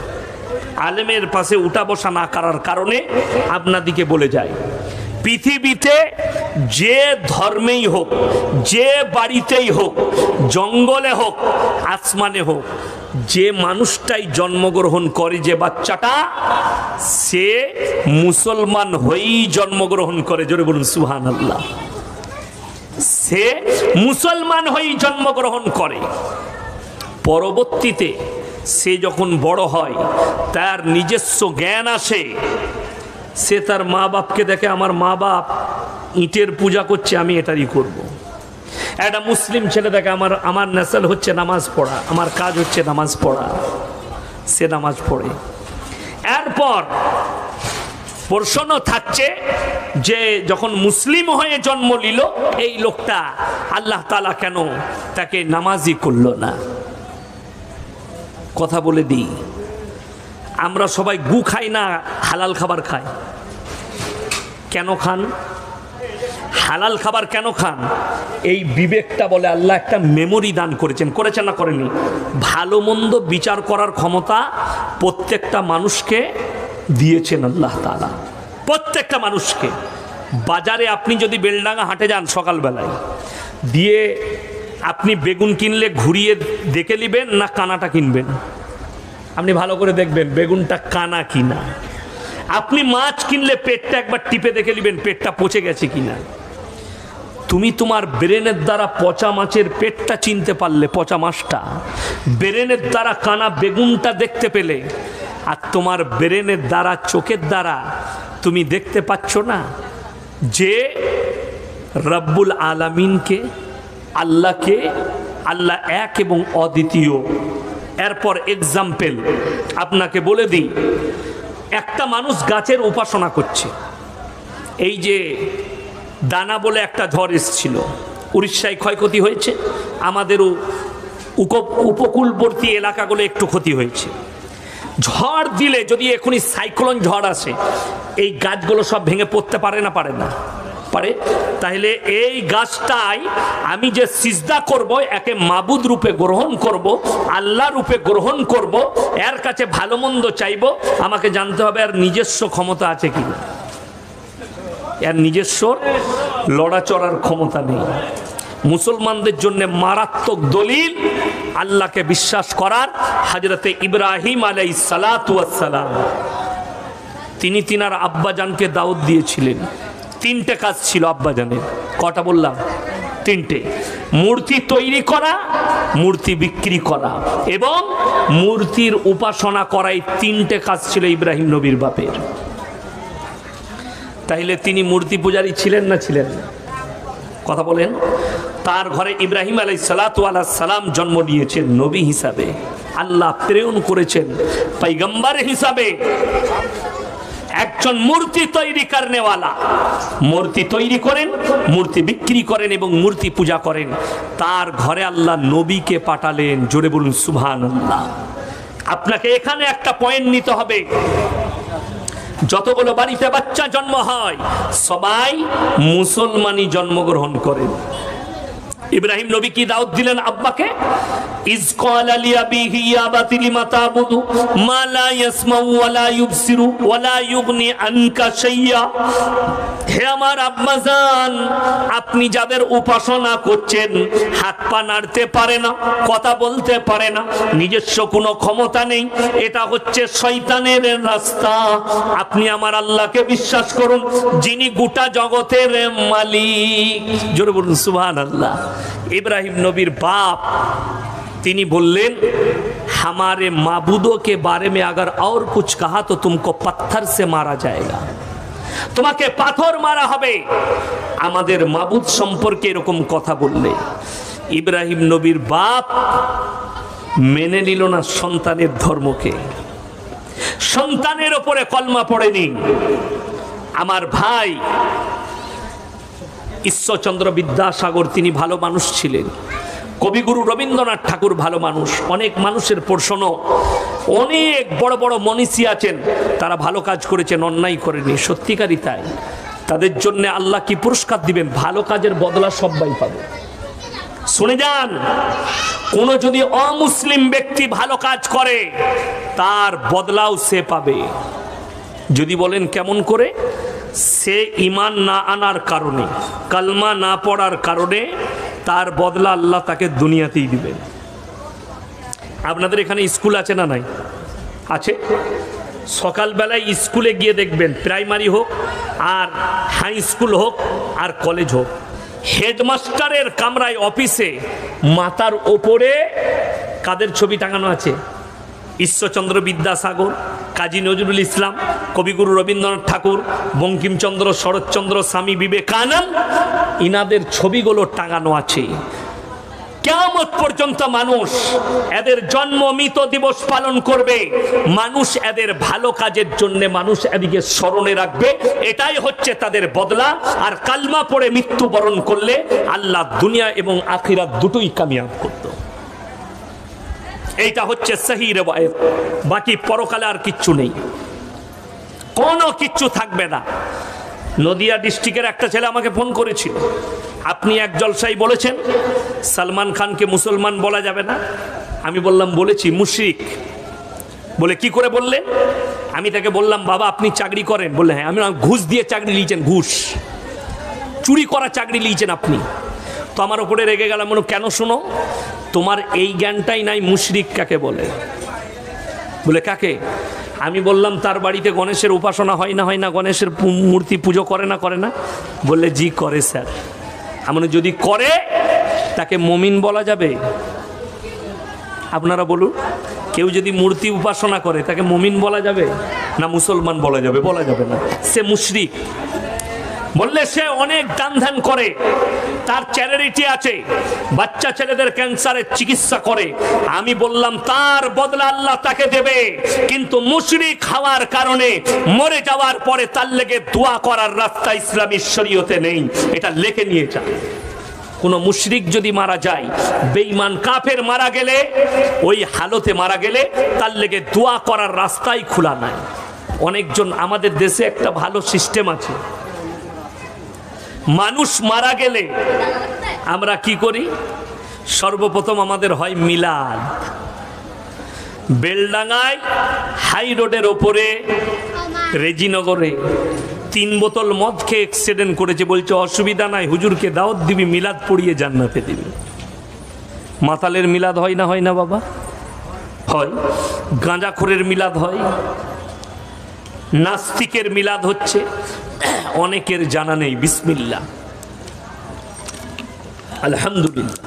আলেমের পাশে উঠা বসা না করার কারণে আপনাদিকে বলে যায়, পৃথিবীতে যে ধর্মেই হোক, যে বাড়িতেই হোক, জঙ্গলে হোক, আসমানে হোক, যে মানুষটাই জন্মগ্রহণ করে, যে বাচ্চাটা, সে মুসলমান হয়েই জন্মগ্রহণ করে। জোরে বলুন সুবহানাল্লাহ। সে মুসলমান হয়েই জন্মগ্রহণ করে। পরবর্তীতে সে যখন বড় হয়, তার নিজস্ব জ্ঞান আসে, সে তার মা বাপকে দেখে, আমার মা বাপ ইটের পূজা করছে, আমি এটারই করব। একটা মুসলিম ছেলে দেখে, আমার নেশাল হচ্ছে নামাজ পড়া, আমার কাজ হচ্ছে নামাজ পড়া, সে নামাজ পড়ে। এরপর প্রশ্ন থাকছে যে যখন মুসলিম হয়ে জন্ম নিল, এই লোকটা আল্লাহ তাআলা কেন তাকে নামাজি করলো না? কথা বলে দিই, আমরা সবাই গু খাই না, হালাল খাবার খাই। কেন খান? হালাল খাবার কেন খান? এই বিবেকটা বলে আল্লাহ একটা মেমোরি দান করেছেন, করেছেন না করেনি? ভালো মন্দ বিচার করার ক্ষমতা প্রত্যেকটা মানুষকে দিয়েছেন আল্লাহ তাআলা, প্রত্যেকটা মানুষকে। বাজারে আপনি যদি বেলডাঙ্গা হাটে যান সকালবেলায়, দিয়ে আপনি বেগুন কিনলে ঘুরিয়ে দেখে নেবেন না কানাটা কিনবেন? আপনি ভালো করে দেখবেন বেগুনটা কানা কিনা। আপনি মাছ কিনলে পেটটা একবার টিপে দেখে নেবেন পেটটা পচে গেছে কিনা। তুমি তোমার ব্রেনের দ্বারা পচা মাছের পেটটা চিনতে পারলে, পচা মাছটা, ব্রেনের দ্বারা কানা বেগুনটা দেখতে পেলে, আর তোমার ব্রেনের দ্বারা, চোখের দ্বারা তুমি দেখতে পাচ্ছ না যে রব্বুল আলামিনকে, আল্লাহকে, আল্লাহ এক এবং অদ্বিতীয়। এরপর এক্সাম্পল আপনাকে বলে দিই, একটা মানুষ গাছের উপাসনা করছে। এই যে দানা বলে একটা ঝড় এসেছিল, উড়িষ্যায় ক্ষয়ক্ষতি হয়েছে, আমাদেরও উপকূলবর্তী এলাকাগুলো একটু ক্ষতি হয়েছে। ঝড় দিলে, যদি এখনই সাইক্লোন ঝড় আসে, এই গাছগুলো সব ভেঙে পড়তে পারে না? পারে না? পারে। তাহলে এই গাছটাই আমি যে সিজদা করব, একে মাবুদ রূপে গ্রহণ করব, আল্লাহ রূপে গ্রহণ করব, এর কাছে ভালো মন্দ চাইব, আমাকে জানতে হবে এর নিজস্ব ক্ষমতা আছে কি না। এর নিজস্ব লড়াচড়ার ক্ষমতা নেই। মুসলমানদের জন্য মারাত্মক দলিল আল্লাহকে বিশ্বাস করার, হযরতে ইব্রাহিম আলাইহিস সালাতু ওয়াস সালাম, তিনি তিনার আব্বাজানকে দাওয়াত দিয়েছিলেন। তিনটে কাজ ছিল আব্বাজানের। কটা বললাম? তিনটে। মূর্তি তৈরি করা, মূর্তি বিক্রি করা এবং মূর্তির উপাসনা করা। এই তিনটে কাজ ছিল ইব্রাহিম নবীর বাপের। তাইলে তিনি মূর্তি পূজারী ছিলেন না ছিলেন না? কথা বলেন। তার ঘরে ইব্রাহিম আলাইহিস সালাতু ওয়াস সালাম জন্ম নিয়েছেন নবী হিসাবে, আল্লাহ প্রেরণ করেছেন পয়গম্বর হিসাবে। একজন মূর্তি তৈরি করনেওয়ালা, মূর্তি তৈরি করেন, মূর্তি বিক্রি করেন এবং মূর্তি পূজা করেন। তার ঘরে আল্লাহ নবীকে পাঠালেন। জোরে বলুন সুবহানাল্লাহ। আপনাকে এখানে একটা পয়েন্ট নিতে হবে, যতগুলো বাড়িতে বাচ্চা জন্ম হয় সবাই মুসলমানই জন্মগ্রহণ করেন। ইব্রাহিম নবী কি দাওয়াত দিলেন আব্বাকে? ইজ ক্বালা লিআবিহি ইয়া আবাতি লিমা তা'বুদু মা লা ইয়াসমাউ ওয়া লা ইউবসিরু ওয়া লা ইউগনি আনকা শাইয়্যা। হে আমার আব্বাজান, আপনি যাদের উপাসনা করছেন, হাত পা নাড়তে পারে না, কথা বলতে পারে না, নিজস্ব কোনো ক্ষমতা নেই, এটা হচ্ছে শয়তানের রাস্তা। আপনি আমার আল্লাহকে বিশ্বাস করুন, যিনি গোটা জগতের মালিক। জোরে বলুন সুবহানাল্লাহ। ইব্রাহিম নবীর বাপ তিনি বললেন, हमारे माबूदों के बारे में अगर और कुछ कहा तो तुमको पत्थर से मारा जाएगा, তোমাকে পাথর মারা হবে আমাদের মাবুদ সম্পর্কে এরকম কথা বললে। ইব্রাহিম নবীর বাপ মেনে নিল না সন্তানের ধর্মকে, সন্তানের উপরে কলমা পড়েনি। আমার ভাই ঈশ্বরচন্দ্র বিদ্যাসাগর তিনি ভালো মানুষ ছিলেন, কবিগুরু রবীন্দ্রনাথ ঠাকুর ভালো মানুষ, অনেক মানুষের প্রশ্ন, অনেক বড় বড় মনীষী আছেন তারা ভালো কাজ করেছেন, অন্যায় করেনি, সত্যিকারই তাই। তাদের জন্য আল্লাহ কি পুরস্কার দিবেন? ভালো কাজের বদলা সবাই পাবে। শুনে যান, কোন যদি অমুসলিম ব্যক্তি ভালো কাজ করে তার বদলাও সে পাবে। যদি বলেন কেমন করে? সে ঈমান না আনার কারণে, কালমা না পড়ার কারণে তার বদলা আল্লাহ তাকে দুনিয়াতেই দিবেন। আপনাদের এখানে স্কুল আছে না নাই? আছে। সকালবেলায় স্কুলে গিয়ে দেখবেন, প্রাইমারি হোক আর হাই স্কুল হোক আর কলেজ হোক, হেডমাস্টারের কামরায় অফিসে মাথার ওপরে কাদের ছবি টাঙানো আছে? ঈশ্বরচন্দ্র বিদ্যাসাগর, কাজী নজরুল ইসলাম, কবিগুরু রবীন্দ্রনাথ ঠাকুর, বঙ্কিমচন্দ্র, শরৎচন্দ্র, স্বামী বিবেকানন্দ, ইনাদের ছবিগুলো টাঙানো আছে। কিয়ামত পর্যন্ত মানুষ এদের জন্ম মৃত্যু দিবস পালন করবে, মানুষ এদের ভালো কাজের জন্য মানুষ এদিকে স্মরণে রাখবে, এটাই হচ্ছে তাদের বদলা। আর কালমা পড়ে মৃত্যুবরণ করলে আল্লাহ দুনিয়া এবং আখিরাত দুটোই কামিয়াব করত। এইটা হচ্ছে সহি রিওয়ায়াত। বাকি পরকালে আর কিচ্ছু নেই, কোনো কিচ্ছু থাকবে না। নদিয়া ডিস্ট্রিক্টের একটা ছেলে আমাকে ফোন করেছিল, আপনি এক জলসায় বলেছেন সালমান খানকে মুসলমান বলা যাবে না। আমি বললাম বলেছি, মুশরিক। বলে কি করে বললেন? আমি তাকে বললাম বাবা আপনি চাকরি করেন? বললে হ্যাঁ। আমি ঘুষ দিয়ে চাকরি নিয়েছেন, ঘুষ চুরি করা চাকরি নিয়েছেন আপনি। তো আমার উপরে রেগে গেলাম, বলো কেন? শোনো, তোমার এই জ্ঞানটাই নাই মুশরিক কাকে বলে। বলে কাকে? আমি বললাম তার বাড়িতে গণেশের উপাসনা হয় না, হয় না, গণেশের মূর্তি পুজো করে না, করে না? বললে জি করে স্যার। আমরা যদি করে তাকে মুমিন বলা যাবে? আপনারা বলুন, কেউ যদি মূর্তি উপাসনা করে তাকে মুমিন বলা যাবে না মুসলমান বলা যাবে? বলা যাবে না, সে মুশরিক। বললে সে অনেক দান ধ্যান করে, তার চ্যারিটি আছে, বাচ্চা ছেলেদের ক্যান্সারের চিকিৎসা করে। আমি বললাম তার বদলা আল্লাহ তাকে দেবে, কিন্তু মুশরিক হওয়ার কারণে মরে যাওয়ার পরে তার লেগে দোয়া করার রাস্তা ইসলামী শরীয়তে নেই, এটা লেখে নিয়ে যান। কোন মুশরিক যদি মারা যায়, বেঈমান কাফের মারা গেলে, ওই হালতে মারা গেলে তার লেগে দোয়া করার রাস্তাই খোলা নাই। অনেকজন, আমাদের দেশে একটা ভালো সিস্টেম আছে, মানুষ মারা গেলে আমরা কি করি? সর্বপ্রথম আমাদের হয় মিলাদ। বেলডাঙ্গায় হাই রোডের ওপরে রেজিনগরে 3 বোতল মদ খেয়ে অ্যাক্সিডেন্ট করেছে, বলছে অসুবিধা নাই, হুজুরকে দাওয়াত দিবি, মিলাদ পড়িয়ে জান্নাতে দিবি। মাতালের মিলাদ হয় না? হয় না বাবা? হয়। গাঁজাখোরের মিলাদ হয়, নাস্তিকের মিলাদ হচ্ছে, অনেকের জানা নেই। বিসমিল্লাহ, আলহামদুলিল্লাহ।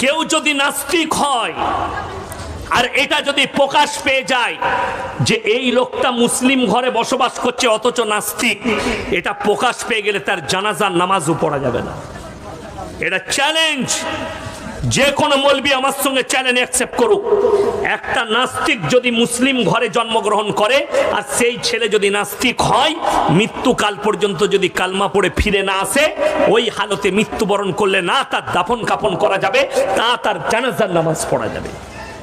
কেউ যদি নাস্তিক হয় আর এটা যদি প্রকাশ পেয়ে যায় যে এই লোকটা মুসলিম ঘরে বসবাস করছে অথচ নাস্তিক, এটা প্রকাশ পেয়ে গেলে তার জানাজার নামাজও পড়া যাবে না। এটা চ্যালেঞ্জ। যে কোনো মৌলবি আমার সঙ্গে চ্যালেঞ্জ অ্যাকসেপ্ট করুক, একটা নাস্তিক যদি মুসলিম ঘরে জন্মগ্রহণ করে আর সেই ছেলে যদি নাস্তিক হয়, মৃত্যুকাল পর্যন্ত যদি কালমা পড়ে ফিরে না আসে, ওই হালতে মৃত্যুবরণ করলে না তার দাফন কাফন করা যাবে, তা তার জানাজার নামাজ পড়া যাবে।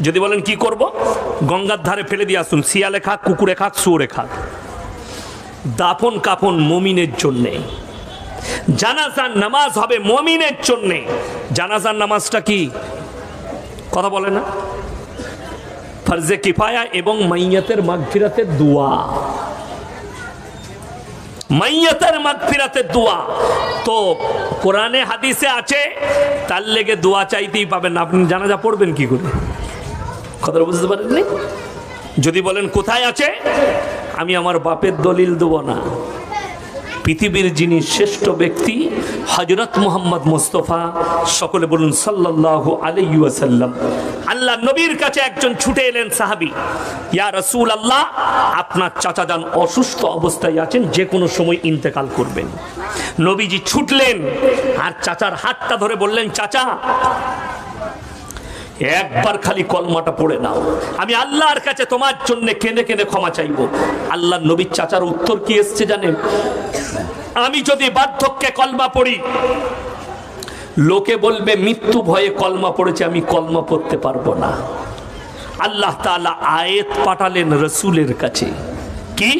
যদি বলেন কি করব, গঙ্গার ধারে ফেলে দিয়ে আসুন, শিয়ালে খাক, কুকুরে খাক, শুয়োরে খাক। দাফন কাফন মুমিনের জন্যে, জানাজার নামাজ হবে মুমিনের জন্যে। জানাজার নামাজটা কি কথা বলে না, ফরজে কিফায়া এবং মাইয়াতের মাগফিরাতের দোয়া, মাইয়াতের মাগফিরাতের দোয়া তো কোরআনে হাদিসে আছে, তার লেগে দোয়া চাইতেই পাবেন। আপনি জানাজা পড়বেন কি করে, কথাটা বুঝতে পারেননি? যদি বলেন কোথায় আছে, আমি আমার বাপের দলিল দেব না। পৃথিবীর যিনি শ্রেষ্ঠ ব্যক্তি হযরত মুহাম্মদ মুস্তাফা, সকলে বলুন সাল্লাল্লাহু আলাইহি ওয়াসাল্লাম। আল্লাহ নবীর কাছে একজন ছুটে এলেন সাহাবী, ইয়া রাসূলুল্লাহ, আপনার চাচা যান অসুস্থ অবস্থায় আছেন, যে কোনো সময় ইন্তেকাল করবেন। নবীজি ছুটলেন আর চাচার হাতটা ধরে বললেন, চাচা একবার খালি কলমাটা পড়ে নাও, আমি আল্লাহর কাছে তোমার জন্য কেঁদে কেঁদে ক্ষমা চাইবো। আল্লাহ নবীর চাচার উত্তর কি এসছে জানেন? আমি যদি বার্ধক্যে কলমা পড়ি, লোকে বলবে মৃত্যু ভয়ে কলমা পড়েছে, আমি কলমা পড়তে পারবো না। আল্লাহ তাআলা আয়াত পাঠালেন রাসূলের কাছে, কি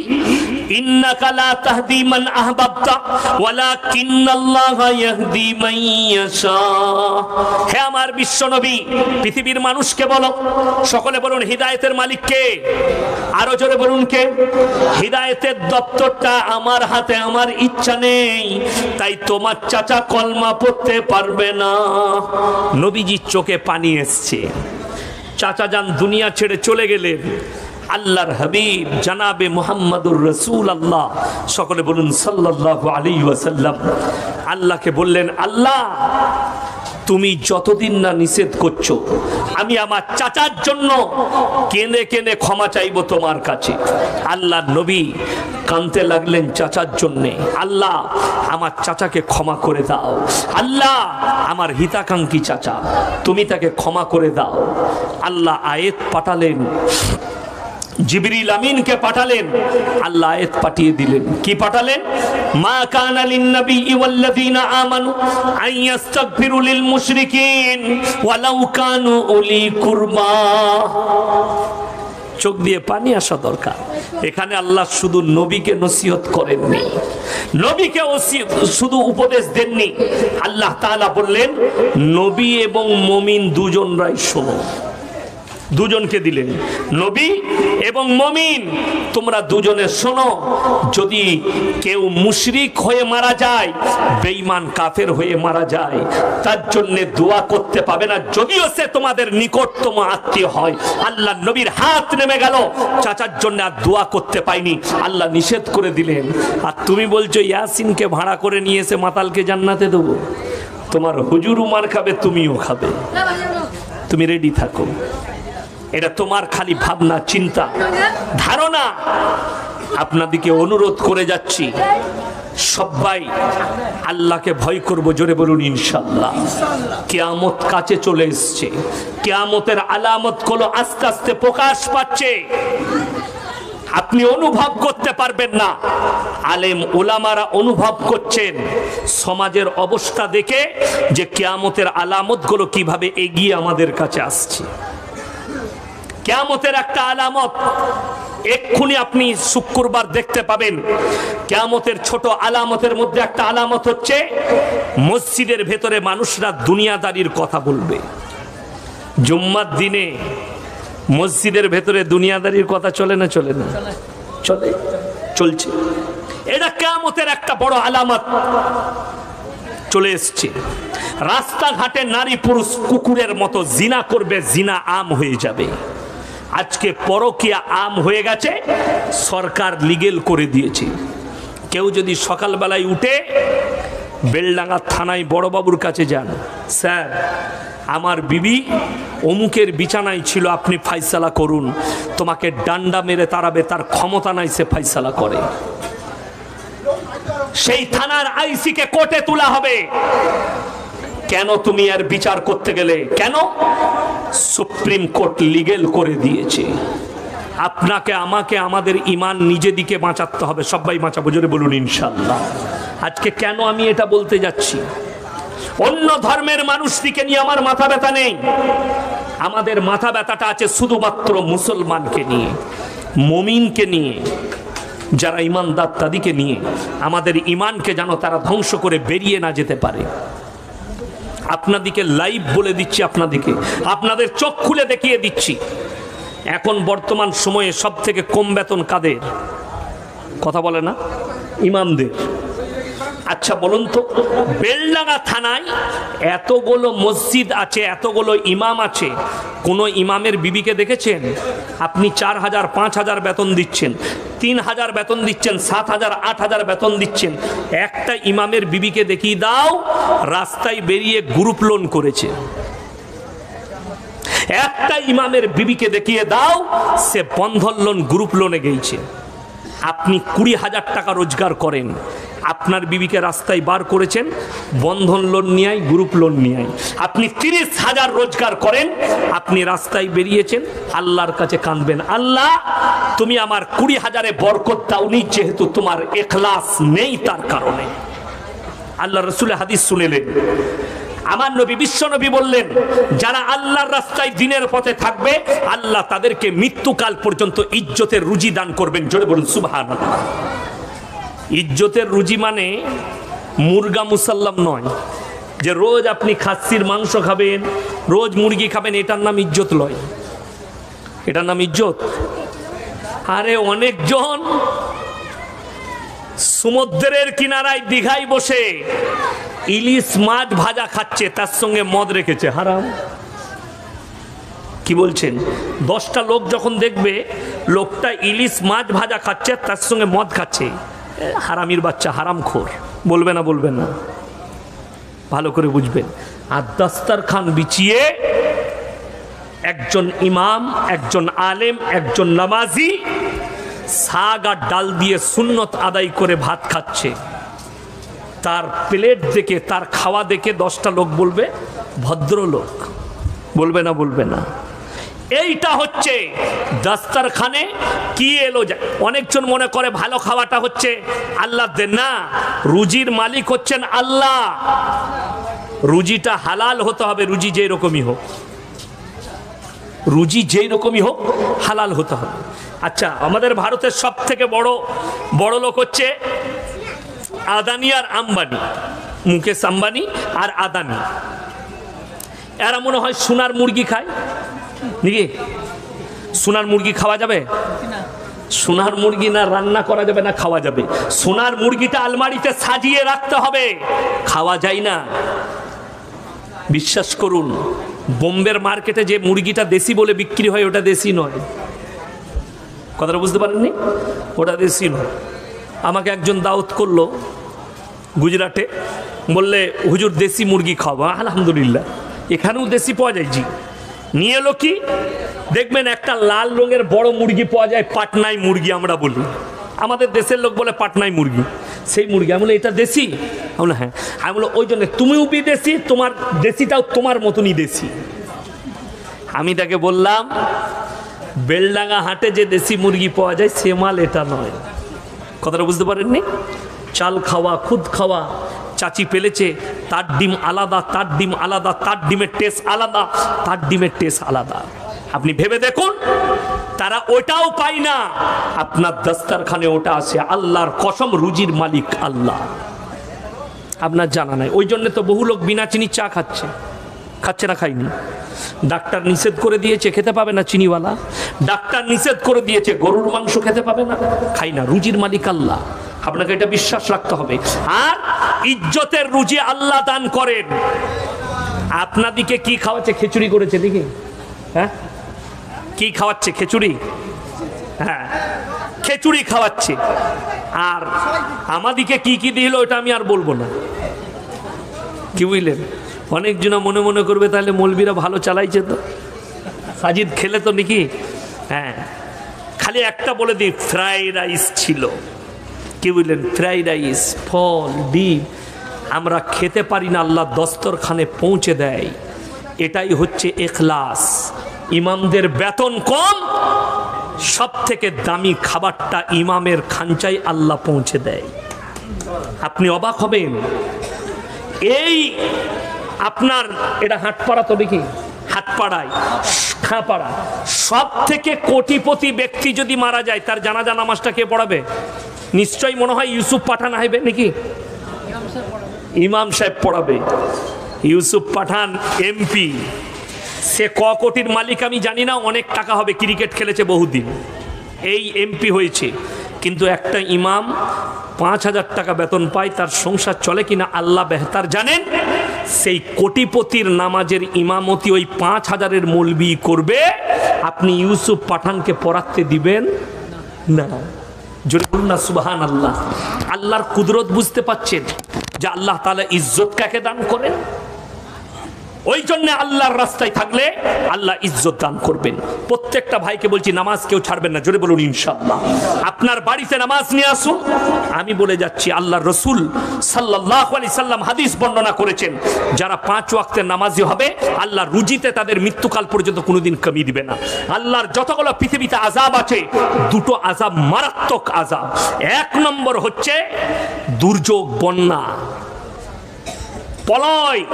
ইন্নাকা লা তাহদি মান আহবাবতা ওয়ালাকিন্নাল্লাহা ইয়াহদি মান ইয়াশা। হে আমার বিশ্ব নবী, পৃথিবীর মানুষকে বলো, সকলে বলুন হিদায়াতের মালিক কে? আরো জোরে বলুন কে? হিদায়াতের দপ্তরটা আমার হাতে, আমার ইচ্ছা নেই, তাই তোমার চাচা কলমা পড়তে পারবে না। নবীজির চোখে পানি এসছে, চাচা যান দুনিয়া ছেড়ে চলে গেলেন। আল্লাহর হাবিব জানাবে মুহাম্মাদুর রাসূলুল্লাহ, সকলে বলুন সাল্লাল্লাহু আলাইহি ওয়াসাল্লাম, আল্লাহকে বললেন, আল্লাহ তুমি যতদিন না নিষেধ করছো, আমি আমার চাচার জন্য কেঁদে কেঁদে ক্ষমা চাইবো তোমার কাছে। আল্লাহ নবী কাঁদতে লাগলেন চাচার জন্যে, আল্লাহ আমার চাচাকে ক্ষমা করে দাও, আল্লাহ আমার হিতাকাঙ্ক্ষী চাচা, তুমি তাকে ক্ষমা করে দাও। আল্লাহ আয়াত পাঠালেন, জিবরিল আমিনকে পাঠালেন, আল্লাহ আয়াত পাঠিয়ে দিলেন। কি পাঠালেন? মা কানা লিন নবী ওয়াল্লাযিনা আমানু আন ইস্তাগফিরু লিল মুশরিকিন ওয়ালাউ কানু উলি কুরবা। চোখ দিয়ে পানি আসা দরকার। এখানে আল্লাহ শুধু নবীকে নসিহত করেননি, নবীকে শুধু উপদেশ দেননি, আল্লাহ তাআলা বললেন নবী এবং মুমিন দুজনরাই শোনো। দুজনকে দিলেন, নবী এবং মুমিন, তোমরা দুজনে শোনো। যদি কেউ মুশরিক হয়ে মারা যায়, বেঈমান কাফের হয়ে মারা যায়, তার জন্য দোয়া করতে পাবে না, যদিও সে তোমাদের নিকটতম আত্মীয় হয়। আল্লাহ নবীর হাত নেমে গেল, চাচার জন্য আর দোয়া করতে পাইনি, আল্লাহ নিষেধ করে দিলেন। আর তুমি বলছো ইয়াসিনকে ভাড়া করে নিয়ে এসে মাতালকে জান্নাতে দেবো, তোমার হুজুরও মার খাবে, তুমিও খাবে, তুমি রেডি থাকো। এটা তোমার খালি ভাবনা, চিন্তা, ধারণা। আপনাদেরকে অনুরোধ করে যাচ্ছি, সবাই আল্লাহকে ভয় করব, জোরে বলুন ইনশাআল্লাহ। কিয়ামত কাছে চলে এসছে, কিয়ামতের আলামত গুলো আস্তে আস্তে প্রকাশ পাচ্ছে, আপনি অনুভব করতে পারবেন না, আলেম ওলামারা অনুভব করছেন সমাজের অবস্থা দেখে, যে কিয়ামতের আলামত গুলো কিভাবে এগিয়ে আমাদের কাছে আসছে। কিয়ামতের একটা আলামত এক্ষুনি আপনি শুক্রবার দেখতে পাবেন। কিয়ামতের ছোট আলামতের মধ্যে একটা আলামত হচ্ছে, মসজিদের ভেতরে মানুষরা দুনিয়াদারির কথা বলবে। জুম্মার দিনে মসজিদের ভেতরে দুনিয়াদারির কথা চলে না? চলে না? চলে, চলছে। এটা কিয়ামতের একটা বড় আলামত চলে এসছে। রাস্তাঘাটে নারী পুরুষ কুকুরের মতো জিনা করবে, জিনা আম হয়ে যাবে। আজকে পরকীয়া আম হয়ে গেছে, সরকার লিগেল করে দিয়েছে। কেউ যদি সকালবেলায় উঠে বেলডাঙ্গা থানায় বড়বাবুর কাছে যান, স্যার আমার বিবি অমুকের বিছানায় ছিল, আপনি ফাইসালা করুন, তোমাকে ডান্ডা মেরে তাড়াবে, তার ক্ষমতা নাই, সে ফাইসালা করে। সেই থানার আইসিকে কোর্টে তোলা হবে, কেন তুমি এর বিচার করতে গেলে? কেন? সুপ্রিম কোর্ট লিগেল করে দিয়েছে। আপনাকে আমাকে আমাদের ইমান নিজে দিকে বাঁচাতে হবে। সবাই বাঁচাবো, জোরে বলুন ইনশাআল্লাহ। আজকে কেন আমি এটা বলতে যাচ্ছি? অন্য ধর্মের মানুষটিকে নিয়ে আমার মাথা ব্যথা নেই। আমাদের মাথা ব্যথাটা আছে শুধুমাত্র মুসলমানকে নিয়ে, মুমিনকে নিয়ে, যারা ইমানদার তাদেরকে নিয়ে। আমাদের ইমানকে যেন তারা ধ্বংস করে বেরিয়ে না যেতে পারে। আপনাদিকে লাইভ বলে দিচ্ছি, আপনাদের চোখ খুলে দেখিয়ে দিচ্ছি। এখন বর্তমান সময়ে সব থেকে কম বেতন কাদের? কথা বলে না? ইমামদের। আচ্ছা বলুন তো, বেলডাঙ্গা থানায় এতগুলো মসজিদ আছে, এতগুলো ইমাম আছে, কোন ইমামের বিবিকে দেখেছেন? আপনি 4,000 5,000 বেতন দিচ্ছেন, 3,000 বেতন দিচ্ছেন, 7,000 8,000 বেতন দিচ্ছেন। একটা ইমামের বিবিকে দেখিয়ে দাও রাস্তায় বেরিয়ে গ্রুপ লোন করেছে। একটা ইমামের বিবিকে দেখিয়ে দাও সে বন্ধন লোন, গ্রুপ লোনে গেছে। আপনি 20,000 টাকা রোজগার করেন, আপনার বিবিকে রাস্তায় বার করেছেন বন্ধন লোন নিয়ে, গ্রুপ লোন নিয়ে। আপনি 30,000 রোজগার করেন, আপনি রাস্তায় বেরিয়েছেন, আল্লাহর কাছে কাঁদবেন, আল্লাহ তুমি আমার 20,000-এ বরকত দাওনি, যেহেতু তোমার ইখলাস নেই তার কারণে। আল্লাহ রাসূলের হাদিস শুনেলেন, আমার নবী বিশ্ব নবী বললেন, যারা আল্লাহর রাস্তায় দিনের পথে থাকবে আল্লাহ তাদেরকে মৃত্যুকাল পর্যন্ত ইজ্জতের রুজি দান করবেন। জোরে বলুন সুবহানাল্লাহ। ইজ্জতের রুজি মানে মুরগা মুসাল্লাম নয়, যে রোজ আপনি খাসির মাংস খাবেন, রোজ মুরগি খাবেন, এটার নাম ইজ্জত নয়। এটার নাম ইজ্জত? আরে অনেকজন সমুদ্রের কিনারায় দীঘায় বসে ইলিশ মাছ ভাজা খাচ্ছে, তার সঙ্গে মদ রেখেছে, হারাম। কি বলছেন? 10টা লোক যখন দেখবে লোকটা ইলিশ মাছ ভাজা খাচ্ছে, তার সঙ্গে মদ খাচ্ছে, হারামির বাচ্চা, হারামখোর। বলবে না? বলবেন না? ভালো করে বুঝবেন। আর দাস্তারখান বিছিয়ে একজন ইমাম, একজন আলেম, একজন নামাজি শাক আর ডাল দিয়ে সুন্নত আদায় করে ভাত খাচ্ছে। তার প্লেট দেখে, তার খাওয়া দেখে 10টা লোক বলবে ভদ্রলোক। বলবে না? বলবে না? এইটা হচ্ছে দাস্তারখানে কি এলো। অনেকজন মনে করে ভালো খাওয়াটা হচ্ছে আল্লাহ দেন, না, রুজির মালিক হচ্ছেন আল্লাহ। রুজিটা হালাল হতে হবে, রুজি যেই রকমই হোক, রুজি যেই রকমই হোক হালাল হতে হবে। আচ্ছা, আমাদের ভারতের সব থেকে বড় লোক হচ্ছে আদানি আর আম্বানি, মুকেশ আম্বানি আর আদানি। এরা মনে হয় সোনার মুরগি খায় নাকি? সোনার মুরগি খাওয়া যাবে? সোনার মুরগি না রান্না করা যাবে না খাওয়া যাবে। সোনার মুরগিটা আলমারিতে সাজিয়ে রাখতে হবে, খাওয়া যায় না। বিশ্বাস করুন, বোম্বের মার্কেটে যে মুরগিটা দেশি বলে বিক্রি হয় ওটা দেশি নয়। কথাটা বুঝতে পারেননি? ওটা দেশি নয়। আমাকে একজন দাওয়াত করলো গুজরাটে, বললে হুজুর দেশি মুরগি খাওয়া। আলহামদুলিল্লাহ, এখানেও দেশি পাওয়া যায়। জি, নিয়ে এলো কি দেখবেন, একটা লাল রঙের বড় মুরগি পাওয়া যায়, পাটনাই মুরগি আমরা বলি, আমাদের দেশের লোক বলে পাটনাই মুরগি। সেই মুরগি আমি বলি এটা দেশি? আমি বলি হ্যাঁ। আমি বলি ওই জন্য তুমিও বিদেশি, তোমার দেশিটাও তোমার মতনই দেশি। আমি তাকে বললাম বেলডাঙ্গা হাটে যে দেশি মুরগি পাওয়া যায় সে মাল এটা নয়। কথাটা বুঝতে পারেননি? চাল খাওয়া, খুদ খাওয়া, চাচি পেলেছে, তার ডিম আলাদা, তার ডিম আলাদা, তার ডিমের টেস্ট আলাদা, তার ডিমের টেস্ট আলাদা। আপনি ভেবে দেখুন, তারা ওটাও পায় না, আপনার দাস্তারখানে ওটা আসে। আল্লাহর কসম, রুজির মালিক আল্লাহ। আপনার জানা নাই, ওই জন্য তো বহু লোক বিনা চিনির চা খাচ্ছে। খাচ্ছে না? খাইনি? ডাক্তার নিষেধ করে দিয়েছে, খেতে পাবে না চিনিওয়ালা। ডাক্তার নিষেধ করে দিয়েছে, গরুর মাংস খেতে পাবে না, খাই না। রুজির মালিক আল্লাহ, আপনাকে এটা বিশ্বাস রাখতে হবে। আর ইজ্জতের রুজি আল্লাহ দান করেন। আপনাদিকে কি খাওয়াচ্ছে? খিচুড়ি করেছে দেখি। হ্যাঁ, কি খাওয়াচ্ছে? খিচুড়ি। হ্যাঁ, খিচুড়ি খাওয়াচ্ছে। আর আমাদিকে কি কি দিল ওটা আমি আর বলবো না। কি বুঝলেন? অনেকজনা মনে মনে করবে তাহলে মৌলবীরা ভালো চালাইছে তো, সাজিদ খেলে তো নাকি। হ্যাঁ, খালি একটা বলে দিই, ফ্রাইড রাইস ছিল। কি বুঝলেন? ফ্রাইড রাইস, ফল, ডিম। আমরা খেতে পারি না, আল্লাহ দস্তরখানে পৌঁছে দেয়। এটাই হচ্ছে ইখলাস। ইমামদের বেতন কম, সব থেকে দামি খাবারটা ইমামের খাঞ্চায় আল্লাহ পৌঁছে দেয়। আপনি অবাক হবেন। এই আপনার এটা হাটপাড়া তো দেখি, হাটপাড়ায় খাঁপাড়া সব থেকে কোটিপতি ব্যক্তি যদি মারা যায়, তার জানাজা নামাজটা কে পড়াবে? নিশ্চয়ই মনে হয় ইউসুফ পাঠান আসবে নাকি? ইমাম সাহেব পড়াবে। ইউসুফ পাঠান এমপি, সে ক কোটির মালিক আমি জানি না, অনেক টাকা হবে, ক্রিকেট খেলেছে বহুদিন, এই এমপি হয়েছে। কিন্তু একটা ইমাম 5,000 টাকা বেতন পায়, তার সংসার চলে কিনা আল্লাহ বেহতার জানেন। সেই কোটিপতির নামাজের ইমামতি ওই 5,000-এর মৌলবি করবে, আপনি ইউসুফ পাঠানকে পড়াতে দিবেন না। জোরে বলুন না সুবহানাল্লাহ। আল্লাহর কুদরত বুঝতে পাচ্ছেন যে আল্লাহ তাআলা ইজ্জত কাকে দান করেন? ওই জন্য আল্লাহর রাস্তায় থাকলে আল্লাহ ইজ্জত দান করবেন। প্রত্যেকটা ভাইকে বলছি, নামাজ কেউ ছাড়বেন না, জোরে বলুন ইনশাআল্লাহ। আপনার বাড়িতে নামাজ নিয়ে আসুন। আমি বলে যাচ্ছি, আল্লাহর রাসূল সাল্লাল্লাহু আলাইহি সাল্লাম হাদিস বর্ণনা করেছেন, যারা 5 ওয়াক্তের নামাজি হবে, আল্লাহ রুজিতে তাদের মৃত্যুকাল পর্যন্ত কোনোদিন কমিয়ে দিবে না। আল্লাহর যতগুলো পৃথিবীতে আযাব আছে, দুটো আযাব মারাত্মক আযাব। 1 নম্বর হচ্ছে দুর্যোগ, বন্যা, প্রলয়।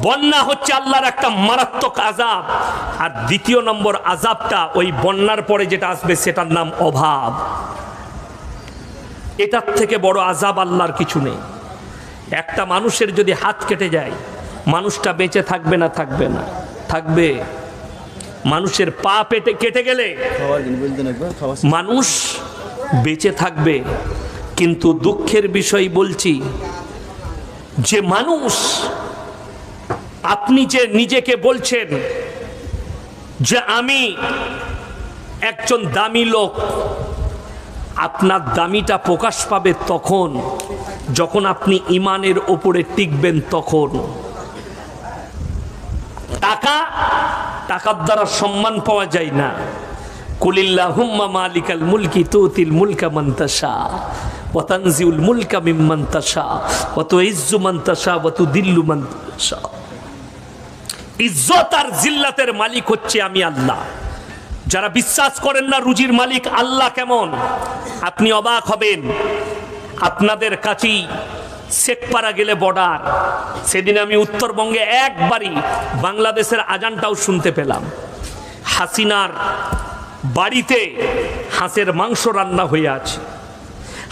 বন্যা হচ্ছে আল্লাহর একটা মারাত্মক আযাব। আর দ্বিতীয় নম্বর আযাবটা ওই বন্যার পরে যেটা আসবে, সেটার নাম অভাব। এটার থেকে বড় আযাব আল্লাহর কিছু নেই। একটা মানুষের যদি হাত কেটে যায়, মানুষটা বেঁচে থাকবে না? থাকবে না, থাকবে। মানুষের পা কেটে গেলে মানুষ বেঁচে থাকবে। কিন্তু দুঃখের বিষয় বলছি যে মানুষ, আপনি যে নিজেকে বলছেন যে আমি একজন দামি লোক, আপনার দামিটা প্রকাশ পাবে তখন যখন আপনি ইমানের ওপরে টিকবেন। তখন টাকার দ্বারা সম্মান পাওয়া যায় না। কুলিল্লাহুম্মা মালিকাল মুলকি তুতিল মুলকা মান তাশা ওয়া তানজিউল মুলকা মিম্মান তাশা ওয়া তুইজ্জু মান তাশা ওয়া তুদিল্লু মান তাশা। ইজ্জত আর জিল্লাতের মালিক হচ্ছে আমি আল্লাহ। যারা বিশ্বাস করেন না রুজির মালিক আল্লাহ কেমন, আপনি অবাক হবেন। আপনাদের কাছেই শেখপাড়া গেলে বর্ডার, সেদিন আমি উত্তরবঙ্গে একবারই বাংলাদেশের আজানটাও শুনতে পেলাম। হাসিনার বাড়িতে হাঁসের মাংস রান্না হয়ে আছে।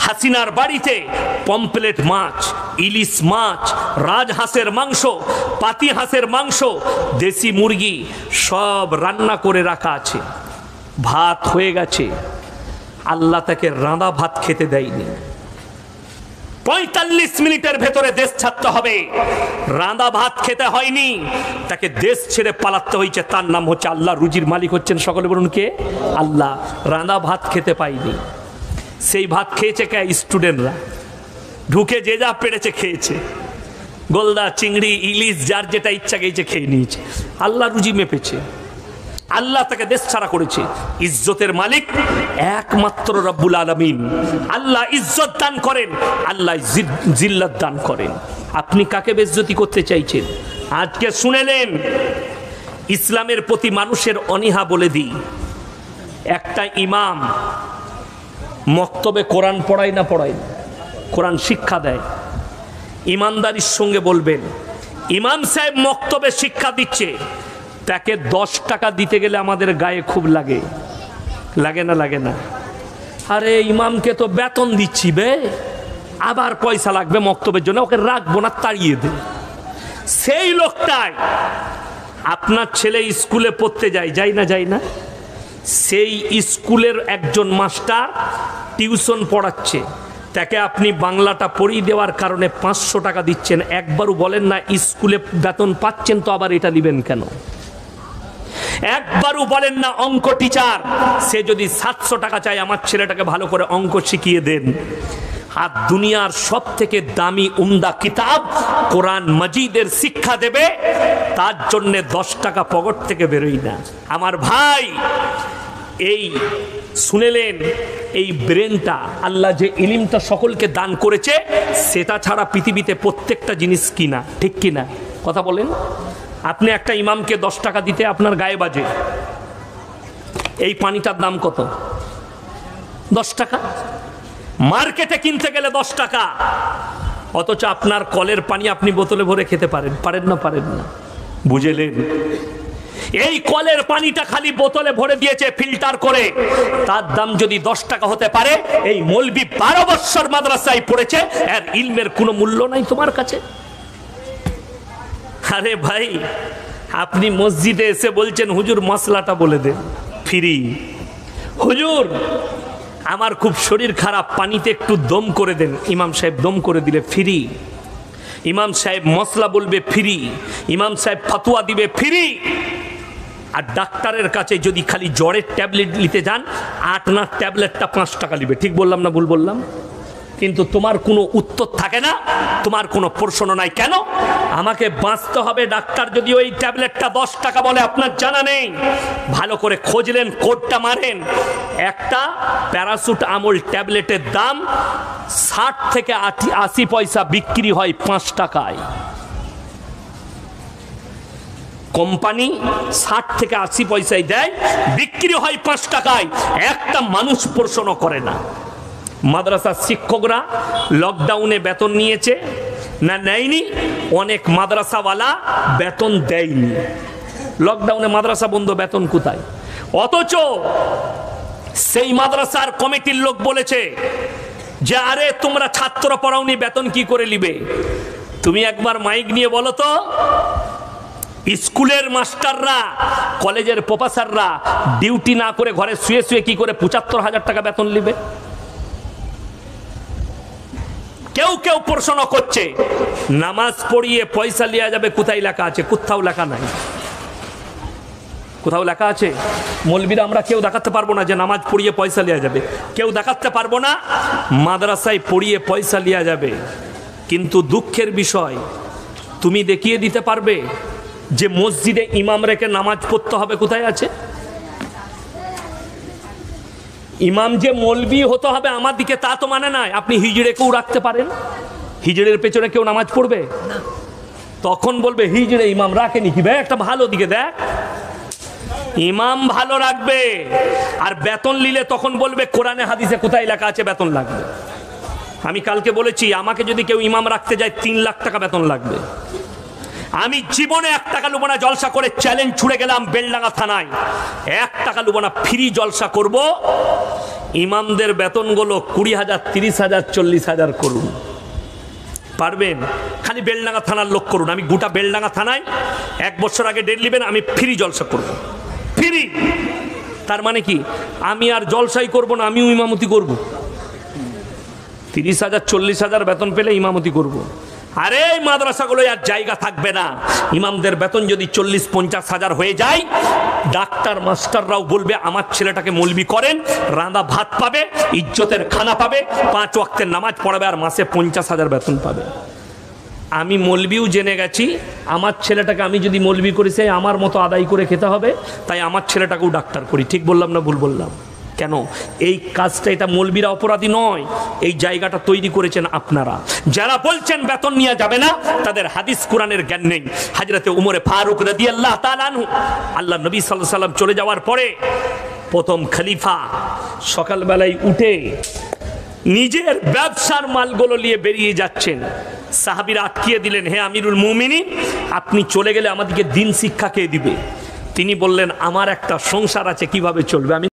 হাসিনার বাড়িতে পমপ্লেট মাছ, ইলিশ মাছ, রাজহাঁসের মাংস, পাতি হাঁসের মাংস, দেশি মুরগি সব রান্না করে রাখা আছে। ভাত হয়ে গেছে, আল্লাহ তাকে রাঁধা ভাত খেতে দেয়নি। 45 মিনিটের ভেতরে দেশ ছাড়তে হবে, রাঁধা ভাত খেতে হয়নি, তাকে দেশ ছেড়ে পালাতে হয়েছে। তার নাম হচ্ছে আল্লাহ। রুজির মালিক হচ্ছেন, সকলে বলুন কে? আল্লাহ। রাঁধা ভাত খেতে পাইনি। সেই ভাত খেয়েছে কে? স্টুডেন্টরা ঢুকে যে যা পেরেছে খেয়েছে। গোলদা, চিংড়ি, ইলিশ, যার যেটা ইচ্ছা গেছে খেয়ে নিয়েছে। আল্লাহ রুজি মেপেছে, আল্লাহ তাকে দেশ ছাড়া করেছে। ইজ্জতের মালিক একমাত্র রব্বুল আলামিন। আল্লাহ ইজ্জত দান করেন, আল্লাহ জিল্লাত দান করেন। আপনি কাকে বেইজ্জতি করতে চাইছেন? আজকে শুনেলেন ইসলামের প্রতি মানুষের অনীহা। বলে দিই, একটা ইমাম মক্তবে কোরআন পড়ায় না? পড়ায় না, কোরআন শিক্ষা দেয়। ইমানদারির সঙ্গে বলবেন, ইমাম সাহেব মক্তবে শিক্ষা দিচ্ছে, তাকে 10 টাকা দিতে গেলে আমাদের গায়ে খুব লাগে। লাগে না? লাগে না? আরে ইমামকে তো বেতন দিচ্ছি বে, আবার পয়সা লাগবে মক্তবের জন্য, ওকে রাখবো না, তাড়িয়ে দে। সেই লোকটাই আপনার ছেলে স্কুলে পড়তে যায়, যাই না? যাই না? সেই স্কুলের একজন মাস্টার টিউশন পড়াচ্ছে, তাকে আপনি বাংলাটা পড়িয়ে দেওয়ার কারণে 500 টাকা দিচ্ছেন। একবারও বলেন না স্কুলে বেতন পাচ্ছেন তো আবার এটা নেবেন কেন? একবারও বলেন না অঙ্ক টিচার, সে যদি 700 টাকা চায়, আমার ছেলেটাকে ভালো করে অঙ্ক শিখিয়ে দেন। আর দুনিয়ার সব থেকে দামি উমদা কিতাব কোরআন মাজিদের শিক্ষা দেবে, তার জন্য 10 টাকা পকেট থেকে বেরোই না। আমার ভাই, এই শুনেলেন এই ব্রেনটা আল্লাহ যে ইলিমটা সকলকে দান করেছে সেটা ছাড়া পৃথিবীতে প্রত্যেকটা জিনিস কিনা, ঠিক কিনা কথা বলেন। আপনি একটা ইমামকে 10 টাকা দিতে আপনার গায়ে বাজে। এই পানিটার দাম কত? 10 টাকা। মার্কেটে কিনতে গেলে 10 টাকা, অথচ আপনার কলের পানি আপনি বোতলে ভরে খেতে পারেন, পারেন না? পারেন না। বুঝলেন? এই কলের পানিটা খালি বোতলে ভরে দিয়েছে ফিল্টার করে, তার দাম যদি 10 টাকা হতে পারে, এই মৌলবি 12 বছর মাদ্রাসায় পড়েছে, এর ইলমের কোনো মূল্য নাই তোমার কাছে? আরে ভাই, আপনি মসজিদে এসে বলছেন হুজুর মশলাটা বলে দেন, ফ্রি। হুজুর আমার খুব শরীর খারাপ, পানিতে একটু দম করে দেন, ইমাম সাহেব দম করে দিলে ফ্রি। ইমাম সাহেব মশলা বলবে ফ্রি, ইমাম সাহেব ফতোয়া দিবে ফ্রি। আর ডাক্তারের কাছে যদি খালি জ্বরের ট্যাবলেট নিতে যান, 8 ট্যাবলেটটা 5 টাকা নিবে। ঠিক বললাম না ভুল বললাম? কিন্তু তোমার কোনো উত্তর থাকে না, তোমার কোনো প্রশ্ন নাই। কেন? আমাকে বাঁচতে হবে। ডাক্তার যদি ওই ট্যাবলেটটা 10 টাকা বলে আপনার জানা নেই, ভালো করে খোঁজলেন, কোডটা মারেন। একটা প্যারাসুটামল ট্যাবলেটের দাম 60 থেকে 80 পয়সা, বিক্রি হয় 5 টাকায়। কোম্পানি 60 থেকে 80 পয়সায় দেয়, বিক্রি হয় 5 টাকায়। একটা মানুষ প্রশ্ন করে না। মাদ্রাসার শিক্ষকরা লকডাউনে বেতন নিয়েছে না নেয়নি? অনেক মাদ্রাসাওয়ালা বেতন দেয়নি। লকডাউনে মাদ্রাসা বন্ধ, বেতন কোথায়? অথচ সেই মাদ্রাসার কমিটির লোক বলেছে যে আরে তোমরা ছাত্র পড়াওনি, বেতন কি করে নিবে? তুমি একবার মাইক নিয়ে বলো তো, স্কুলের মাস্টাররা, কলেজের প্রফেসররা ডিউটি না করে ঘরে শুয়ে শুয়ে কি করে 75,000 টাকা বেতন নিবে? কেউ কেউ প্রশ্ন করছে নামাজ পড়িয়ে পয়সা লিয়া যাবে, কোথায় লেখা আছে? কোথাও লেখা নাই। কোথাও লেখা আছে? মৌলবীরা আমরা কেউ দেখাতে পারবো না যে নামাজ পড়িয়ে পয়সা লিয়া যাবে, কেউ দেখাতে পারবো না মাদ্রাসায় পড়িয়ে পয়সা লিয়া যাবে। কিন্তু দুঃখের বিষয়, তুমি দেখিয়ে দিতে পারবে যে মসজিদে ইমাম রেখে নামাজ পড়তে হবে? কোথায় আছে? ইমাম যে মৌলবি হতে হবে আমার দিকে তা তো মানে নাই। আপনি হিজড়েকেও রাখতে পারেন, হিজড়ের পেছনে কেউ নামাজ পড়বে? তখন বলবে হিজড়ে ইমাম রাখেনি কি? ভাই একটা ভালো দিকে দেখ, ইমাম ভালো রাখবে। আর বেতন নিলে তখন বলবে কোরআনে হাদিসে কোথায় লেখা আছে বেতন লাগবে? আমি কালকে বলেছি আমাকে যদি কেউ ইমাম রাখতে যায় 3 লাখ টাকা বেতন লাগবে। আমি জীবনে 1 টাকা লুবো না, জলসা করে চ্যালেঞ্জ ছুড়ে গেলাম বেলডাঙ্গা থানায়, 1 টাকা লুবো না, ফ্রি জলসা করব। ইমামদের বেতনগুলো 20,000, 30,000, 40,000 করুন। পারবেন? খালি বেলডাঙ্গা থানার লোক করুন। আমি গোটা বেলডাঙ্গা থানায় 1 বছর আগে ডেট নেবেন, আমি ফ্রি জলসা করব, ফ্রি। তার মানে কি আমি আর জলসাই করব না, আমিও ইমামতি করব। 30,000, 40,000 বেতন পেলে ইমামতি করব। আরে মাদ্রাসাগুলো আর জায়গা থাকবে না। ইমামদের বেতন যদি 40-50 হাজার হয়ে যায়, ডাক্তার মাস্টাররাও বলবে আমার ছেলেটাকে মৌলবি করেন, রাঁধা ভাত পাবে, ইজ্জতের খানা পাবে, 5 ওয়াক্তের নামাজ পড়াবে, আর মাসে 50,000 বেতন পাবে। আমি মৌলবিও জেনে গেছি, আমার ছেলেটাকে আমি যদি মৌলবি করি সে আমার মতো আদায় করে খেতে হবে, তাই আমার ছেলেটাকেও ডাক্তার করি। ঠিক বললাম না ভুল বললাম? কেন? এই কাজটা, এটা মৌলবীরা অপরাধী নয়, এই জায়গাটা তৈরি করেছেন আপনারা। যারা বলছেন বেতন নেওয়া যাবে না, তাদের হাদিস কোরআনের জ্ঞান নেই। হযরতে উমরে ফারুক রাদিয়াল্লাহু তাআলা আনহু, আল্লাহ নবী সাল্লাল্লাহু আলাইহি সাল্লাম চলে যাওয়ার পরে প্রথম খলিফা সকালবেলায় উঠে নিজের ব্যবসার মালগুলো নিয়ে বেরিয়ে যাচ্ছেন। সাহাবীরা আটকিয়ে দিলেন, হে আমিরুল মুমিনিন, আপনি চলে গেলে আমাদেরকে দিন শিক্ষা কে দিবে? তিনি বললেন আমার একটা সংসার আছে, কিভাবে চলবে? আমি